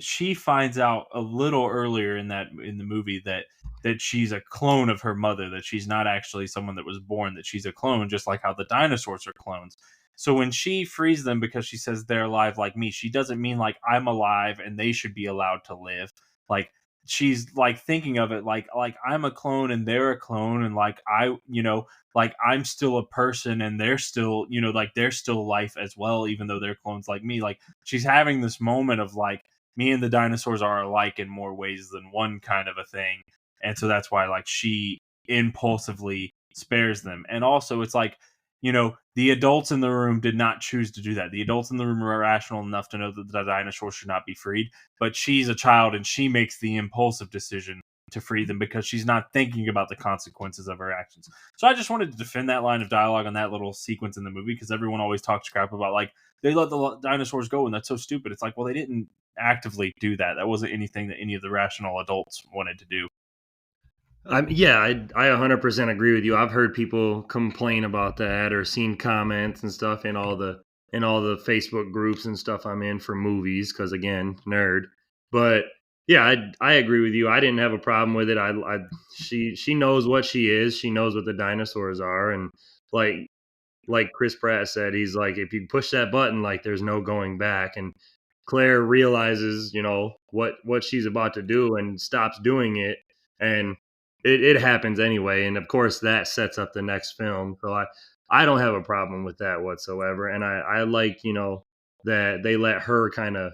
she finds out a little earlier in the movie that she's a clone of her mother, that she's not actually someone that was born, that she's a clone, just like how the dinosaurs are clones. So when she frees them because she says they're alive like me, she doesn't mean like I'm alive and they should be allowed to live. Like, she's like thinking of it like I'm a clone and they're a clone, and like like I'm still a person and they're still, like they're still life as well, even though they're clones like me. Like, she's having this moment of like, me and the dinosaurs are alike in more ways than one kind of a thing. And so that's why like she impulsively spares them. And also, it's like, the adults in the room did not choose to do that. The adults in the room are rational enough to know that the dinosaurs should not be freed, but she's a child and she makes the impulsive decision to free them because she's not thinking about the consequences of her actions. So I just wanted to defend that line of dialogue on that little sequence in the movie, because everyone always talks crap about, like, they let the dinosaurs go and that's so stupid. It's like, well, they didn't actively do that. That wasn't anything that any of the rational adults wanted to do. Yeah, I 100% agree with you. I've heard people complain about that or seen comments and stuff in all the Facebook groups and stuff I'm in for movies, because again, nerd. But yeah, I agree with you. I didn't have a problem with it. She knows what she is. She knows what the dinosaurs are, and like Chris Pratt said, he's like, if you push that button, like, there's no going back. And Claire realizes, what she's about to do and stops doing it, and it happens anyway. And of course, that sets up the next film. So I don't have a problem with that whatsoever. And I like, that they let her kind of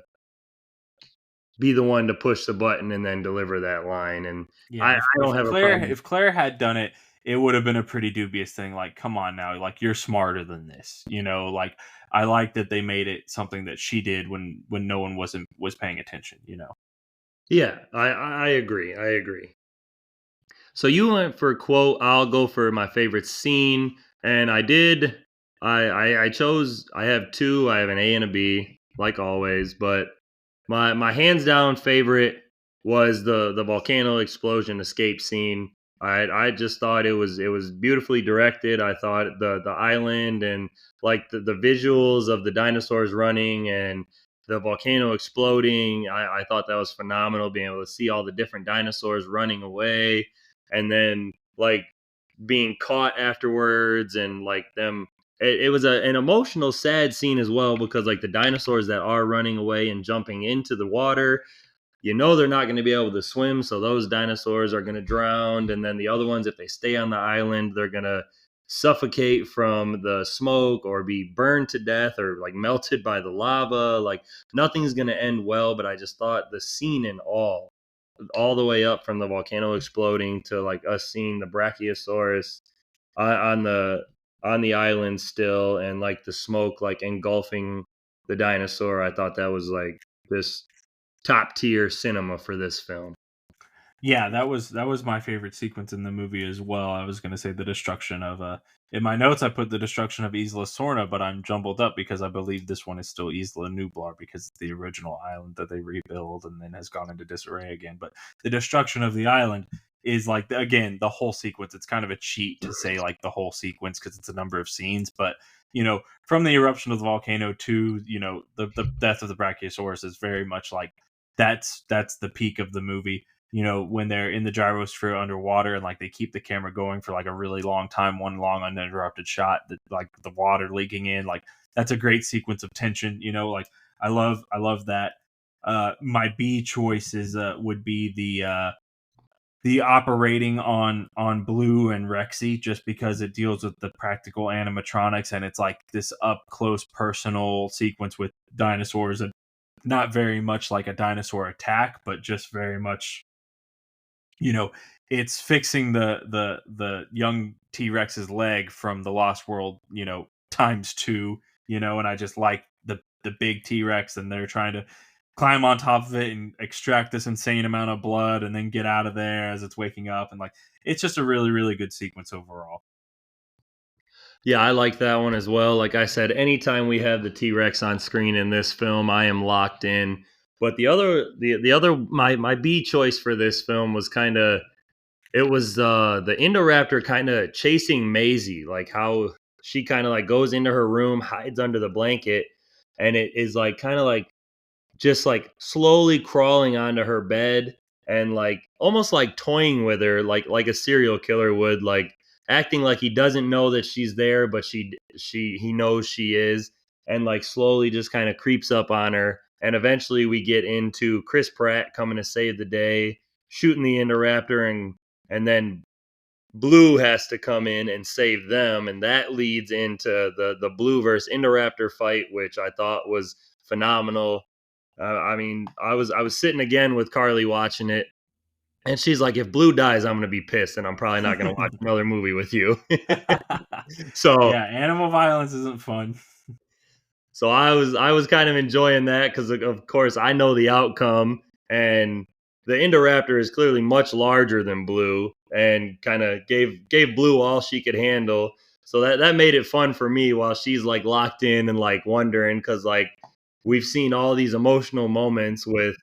be the one to push the button and then deliver that line. And Yeah, I don't have a problem. If Claire had done it, it would have been a pretty dubious thing. Like, come on now, like, you're smarter than this. Like, I like that they made it something that she did when no one was paying attention. Yeah, I agree. I agree. So you went for quote. I'll go for my favorite scene, and I did. I chose. I have two. I have an A and a B, like always. But my hands down favorite was the volcano explosion escape scene. I just thought it was beautifully directed. I thought the island and like the visuals of the dinosaurs running and the volcano exploding. I thought that was phenomenal. Being able to see all the different dinosaurs running away, and then like being caught afterwards, and like them. It was an emotional, sad scene as well, because like the dinosaurs that are running away and jumping into the water, they're not going to be able to swim, so those dinosaurs are going to drown. And then the other ones, if they stay on the island, they're going to suffocate from the smoke or be burned to death or like melted by the lava. Like, nothing's going to end well. But I just thought the scene in all the way up from the volcano exploding to like us seeing the brachiosaurus on the island still, and like the smoke like engulfing the dinosaur, I thought that was like this top tier cinema for this film. Yeah, that was my favorite sequence in the movie as well. I was going to say the destruction of in my notes I put the destruction of Isla Sorna, but I'm jumbled up because I believe this one is still Isla Nublar, because it's the original island that they rebuild and then has gone into disarray again. But the destruction of the island is like, again, the whole sequence. It's kind of a cheat to say like the whole sequence because it's a number of scenes, but from the eruption of the volcano to the death of the Brachiosaurus is very much like that's the peak of the movie. When they're in the gyrosphere underwater and like they keep the camera going for like a really long time, one long uninterrupted shot, that like the water leaking in, like that's a great sequence of tension. Like I love that. My B choice would be the operating on Blue and Rexy, just because it deals with the practical animatronics and it's like this up close personal sequence with dinosaurs, and not very much like a dinosaur attack, but just very much it's fixing the young T-Rex's leg from the Lost World, times two, and I just like the big T-Rex, and they're trying to climb on top of it and extract this insane amount of blood and then get out of there as it's waking up. And like, it's just a really, really good sequence overall. Yeah, I like that one as well. Like I said, anytime we have the T-Rex on screen in this film, I am locked in. But the other my B choice for this film was it was the Indoraptor kind of chasing Maisie, like how she kind of like goes into her room, hides under the blanket, and it is like kind of like just like slowly crawling onto her bed and like almost like toying with her, like a serial killer would, like acting like he doesn't know that she's there, but he knows she is, and like slowly just kind of creeps up on her. And eventually we get into Chris Pratt coming to save the day, shooting the Indoraptor, and then Blue has to come in and save them, and that leads into the Blue versus Indoraptor fight, which I thought was phenomenal. I mean, I was sitting again with Carly watching it, And she's like, if Blue dies, I'm gonna be pissed, and I'm probably not gonna watch another movie with you. So Yeah, animal violence isn't fun. So I was kind of enjoying that because of course I know the outcome, and the Indoraptor is clearly much larger than Blue, and kind of gave Blue all she could handle. So that made it fun for me while she's like locked in and like wondering, because like we've seen all these emotional moments with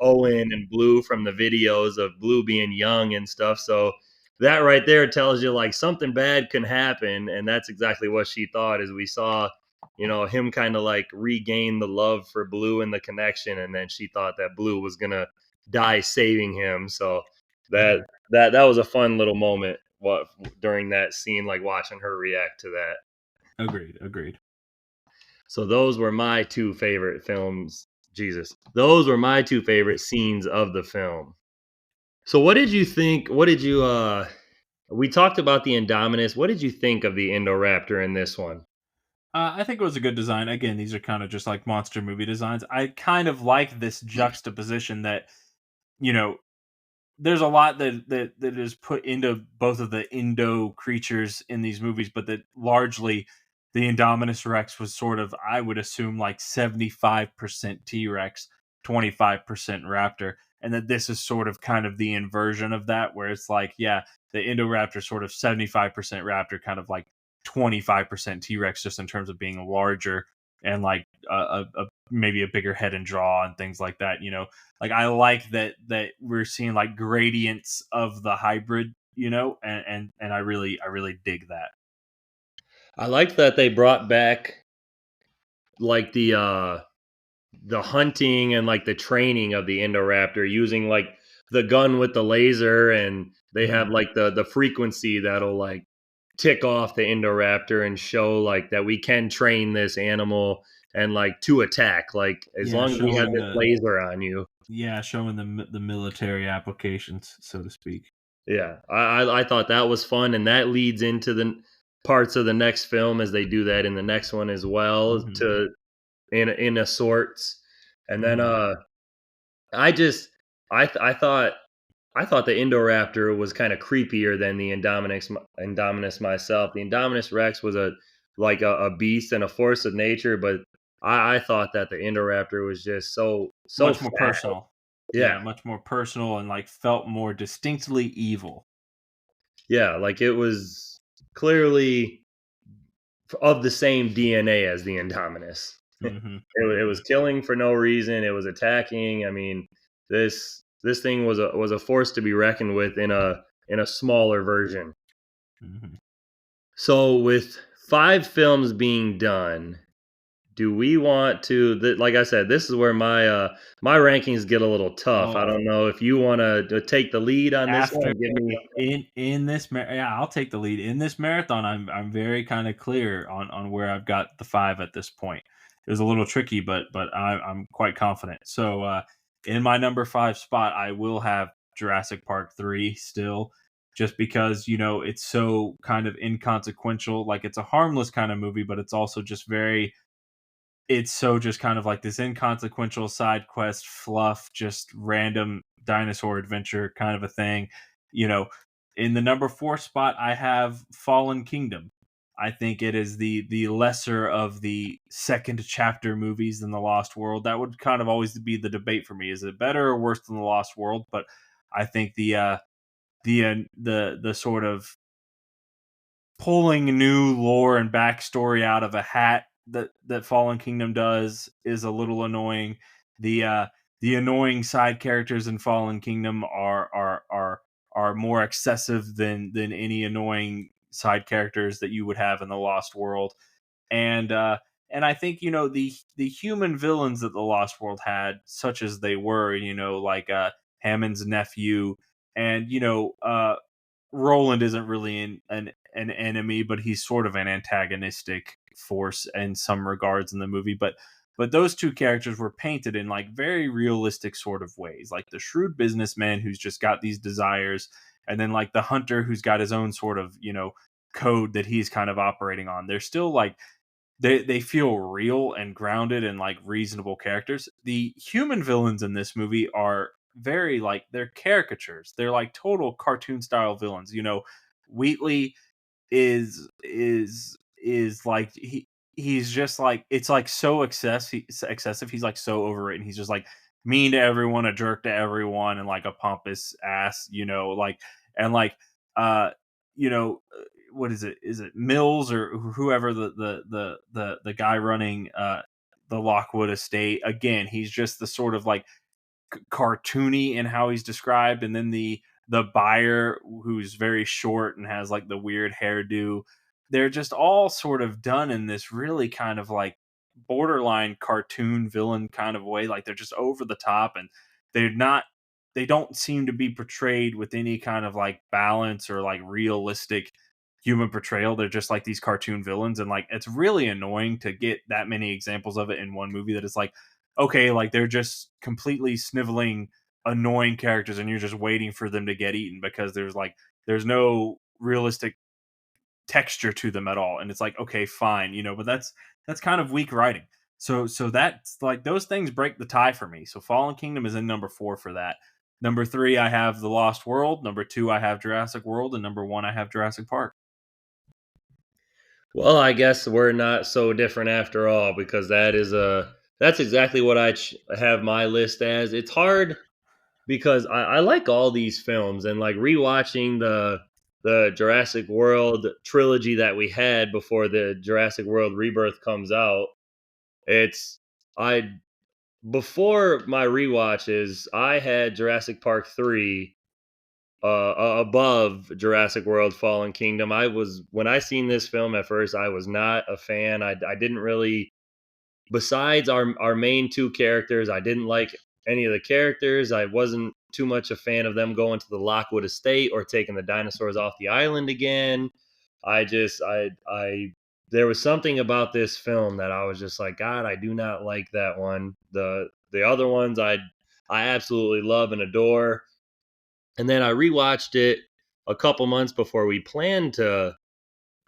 Owen and Blue from the videos of Blue being young and stuff. So that right there tells you like something bad can happen, and that's exactly what she thought. As we saw, him kind of like regain the love for Blue and the connection, and then she thought that Blue was gonna die saving him. So that was a fun little moment during that scene, like watching her react to that. Agreed. So those were my two favorite films. Jesus, those were my two favorite scenes of the film. So what did you think? What did you we talked about the Indominus. What did you think of the Indoraptor in this one? I think it was a good design. Again, these are kind of just like monster movie designs. I kind of like this juxtaposition that, you know, there's a lot that is put into both of the Indo creatures in these movies, but that largely the Indominus Rex was sort of, I would assume, like 75% T Rex, 25% Raptor, and that this is sort of kind of the inversion of that, where it's like, yeah, the Indoraptor sort of 75% Raptor, kind of like 25% T Rex, just in terms of being larger and like maybe a bigger head and jaw and things like that. Like I like that we're seeing like gradients of the hybrid, and I really dig that. I liked that they brought back like the hunting and like the training of the Indoraptor using like the gun with the laser, and they have like the frequency that'll like tick off the Indoraptor and show like that we can train this animal and like to attack, like as long as we have showing this laser on you. showing the military applications, so to speak. Yeah, I thought that was fun, and that leads into the parts of the next film as they do that in the next one as well, Mhm. to in a sorts. And then Mhm. I just I thought the Indoraptor was kind of creepier than the Indominus myself. The Indominus Rex was a beast and a force of nature, but I thought that the Indoraptor was just so Much more fast. personal. Yeah, Yeah, much more personal and like felt more distinctly evil. yeah, like it was clearly of the same DNA as the Indominus. Hmm. It was killing for no reason. It was attacking. I mean, this thing was a force to be reckoned with in a smaller version. Hmm. So with 5 films being done, do we want to? Like I said, this is where my rankings get a little tough. I Oh, don't know if you want to take the lead on this one. after And give me. in this yeah, I'll take the lead in this marathon. I'm very kind of clear on where I've got the 5 at this point. It was a little tricky, but I'm quite confident. So in my number 5 spot, I will have Jurassic Park 3 still, just because it's so kind of inconsequential. Like it's a harmless kind of movie, but it's also just very, it's so just kind of like this inconsequential side quest fluff, just random dinosaur adventure kind of a thing. You know, in the number 4 spot, I have Fallen Kingdom. I think it is the lesser of the second chapter movies than The Lost World. That would kind of always be the debate for me. Is it better or worse than The Lost World? But I think the sort of pulling new lore and backstory out of a hat that Fallen Kingdom does is a little annoying. The annoying side characters in Fallen Kingdom are more excessive than any annoying side characters that you would have in the Lost World. And I think the human villains that the Lost World had, such as they were, like Hammond's nephew, and Roland isn't really an enemy, but he's sort of an antagonistic force in some regards in the movie. But those two characters were painted in like very realistic sort of ways, like the shrewd businessman who's just got these desires, and then like the hunter who's got his own sort of code that he's kind of operating on. They're still like they feel real and grounded and like reasonable characters. The human villains in this movie are very like they're caricatures. They're like total cartoon style villains. Wheatley is like he's just like it's like so excessive. He's like so overwritten. He's just like mean to everyone, a jerk to everyone, and like a pompous ass. Like and like you know what is it? Is it Mills or whoever the guy running the Lockwood estate? Again, he's just the sort of like cartoony in how he's described, and then the buyer who's very short and has like the weird hairdo. They're just all sort of done in this really kind of like borderline cartoon villain kind of way. Like they're just over the top, and they're not they don't seem to be portrayed with any kind of like balance or like realistic human portrayal. They're just like these cartoon villains, and like it's really annoying to get that many examples of it in one movie. That it's like, okay, like they're just completely sniveling annoying characters, and you're just waiting for them to get eaten because there's no realistic texture to them at all. And it's like, okay, fine, but that's kind of weak writing. So that's like those things break the tie for me. So Fallen Kingdom is in number 4 for that. Number 3, I have The Lost World. Number 2, I have Jurassic World, and number 1, I have Jurassic Park. Well, I guess we're not so different after all, because that's exactly what I have my list as. It's hard because I like all these films, and like rewatching the Jurassic World trilogy that we had before the Jurassic World Rebirth comes out. It's I Before my rewatches, I had Jurassic Park 3 above Jurassic World Fallen Kingdom. When I seen this film at first, I was not a fan. I didn't really, besides our main two characters, I didn't like any of the characters. I wasn't too much a fan of them going to the Lockwood estate or taking the dinosaurs off the island again. I just I There was something about this film that I was just like, God, I do not like that one. The other ones I absolutely love and adore. And then I rewatched it a couple months before we planned to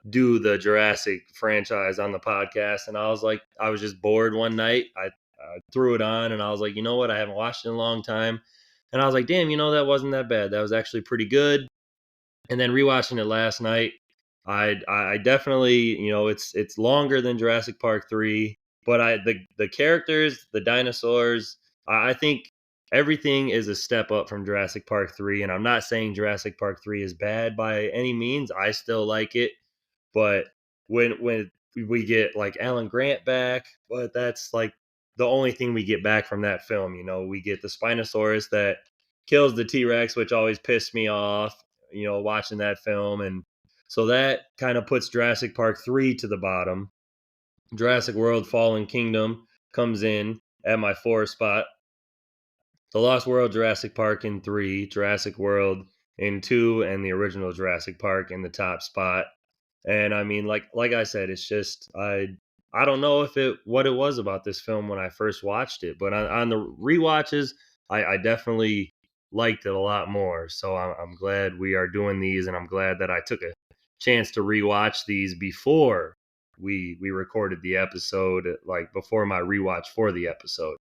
do the Jurassic franchise on the podcast. And I was just bored one night. I threw it on and I was like, you know what? I haven't watched it in a long time. And I was like, damn, that wasn't that bad. That was actually pretty good. And then rewatching it last night, I definitely, it's longer than Jurassic Park 3, but the characters, the dinosaurs, I think everything is a step up from Jurassic Park 3. And I'm not saying Jurassic Park 3 is bad by any means. I still like it. But when we get like Alan Grant back, but that's like the only thing we get back from that film. We get the Spinosaurus that kills the T-Rex, which always pissed me off, watching that film. And so that kind of puts Jurassic Park 3 to the bottom. Jurassic World Fallen Kingdom comes in at my 4 spot. The Lost World, Jurassic Park in 3, Jurassic World in 2, and the original Jurassic Park in the top spot. And I mean, like I said, it's just I don't know what it was about this film when I first watched it, but on the rewatches, I definitely liked it a lot more. So I'm glad we are doing these, and I'm glad that I took a chance to rewatch these before we recorded the episode, like before my rewatch for the episode,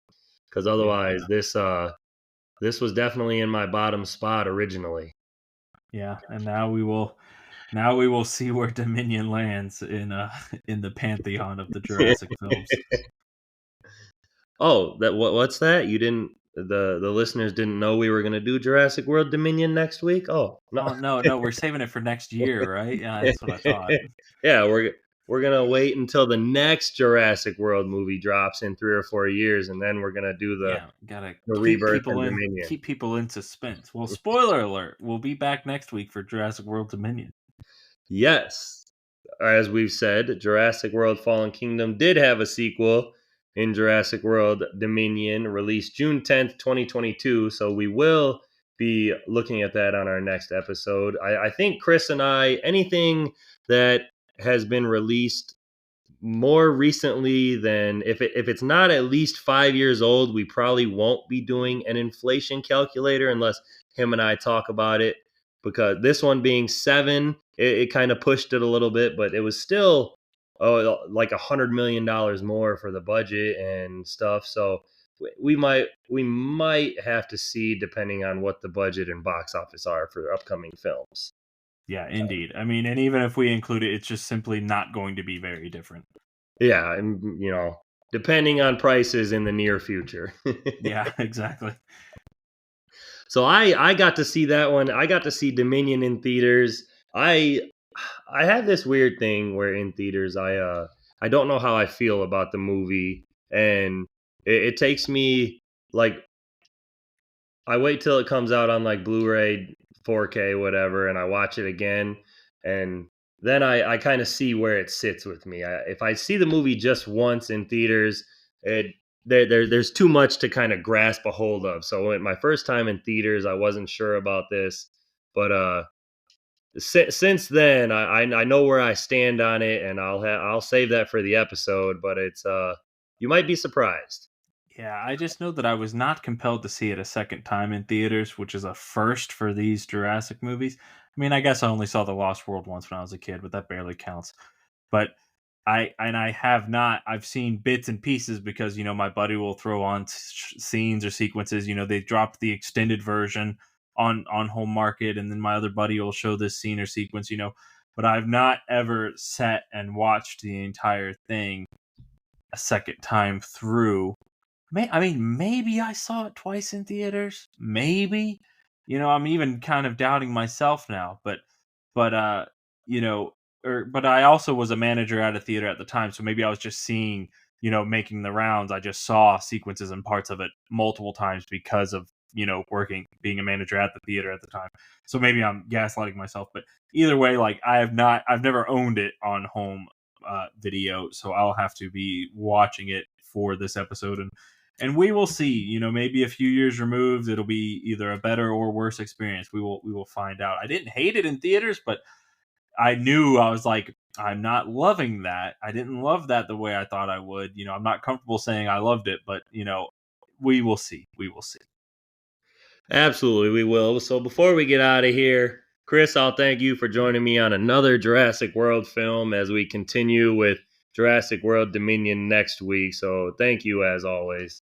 because otherwise this was definitely in my bottom spot originally. Yeah, and now we will see where Dominion lands in the pantheon of the Jurassic films. Oh, what's that? You didn't the listeners didn't know we were going to do Jurassic World Dominion next week? Oh, no. Oh, no, we're saving it for next year, right? Yeah, that's what I thought. Yeah, we're going to wait until the next Jurassic World movie drops in 3 or 4 years, and then we're going to do the Rebirth and Dominion. Keep people in suspense. Well, spoiler alert, we'll be back next week for Jurassic World Dominion. Yes. As we've said, Jurassic World Fallen Kingdom did have a sequel in Jurassic World Dominion, released June 10th, 2022. So we will be looking at that on our next episode. I think Chris and I, anything that has been released more recently than if it's not at least 5 years old, we probably won't be doing an inflation calculator unless him and I talk about it, because this one being 7, it kind of pushed it a little bit, but it was still like $100 million more for the budget and stuff. So we might have to see, depending on what the budget and box office are for upcoming films. Yeah, indeed. I mean, and even if we include it, it's just simply not going to be very different. Yeah, and depending on prices in the near future. Yeah, exactly. So I got to see that one. I got to see Dominion in theaters. I had this weird thing where in theaters I don't know how I feel about the movie, and it takes me like I wait till it comes out on like Blu-ray, 4K, whatever, and I watch it again, and then I kind of see where it sits with me. If I see the movie just once in theaters, it there's too much to kind of grasp a hold of. So my first time in theaters, I wasn't sure about this, but since then I know where I stand on it, and I'll save that for the episode. But it's you might be surprised. Yeah, I just know that I was not compelled to see it a second time in theaters, which is a first for these Jurassic movies. I mean, I guess I only saw The Lost World once when I was a kid, but that barely counts. But I have not. I've seen bits and pieces because my buddy will throw on scenes or sequences. They dropped the extended version on home market, and then my other buddy will show this scene or sequence. But I've not ever sat and watched the entire thing a second time through. I mean, maybe I saw it twice in theaters. Maybe, I'm even kind of doubting myself now. But but I also was a manager at a theater at the time, so maybe I was just seeing, making the rounds. I just saw sequences and parts of it multiple times because of being a manager at the theater at the time. So maybe I'm gaslighting myself. But either way, like I've never owned it on home video, so I'll have to be watching it for this episode, and we will see. Maybe a few years removed, it'll be either a better or worse experience. We will find out. I didn't hate it in theaters, but I knew I was like, I'm not loving that. I didn't love that the way I thought I would. I'm not comfortable saying I loved it, but we will see. We will see. Absolutely, we will. So before we get out of here, Chris, I'll thank you for joining me on another Jurassic World film as we continue with Jurassic World Dominion next week. So thank you as always.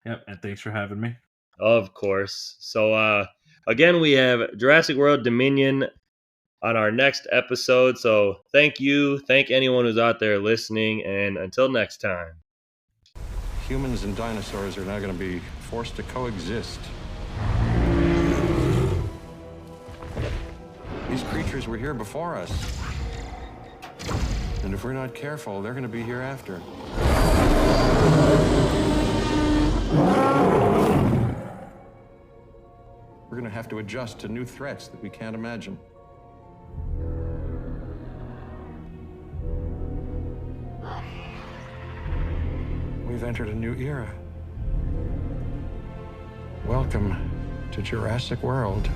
Yep, and thanks for having me. Of course. So again, we have Jurassic World Dominion on our next episode. So thank you. Thank anyone who's out there listening. And until next time. Humans and dinosaurs are now going to be forced to coexist. These creatures were here before us. And if we're not careful, they're going to be here after. We're going to have to adjust to new threats that we can't imagine. We've entered a new era. Welcome to Jurassic World.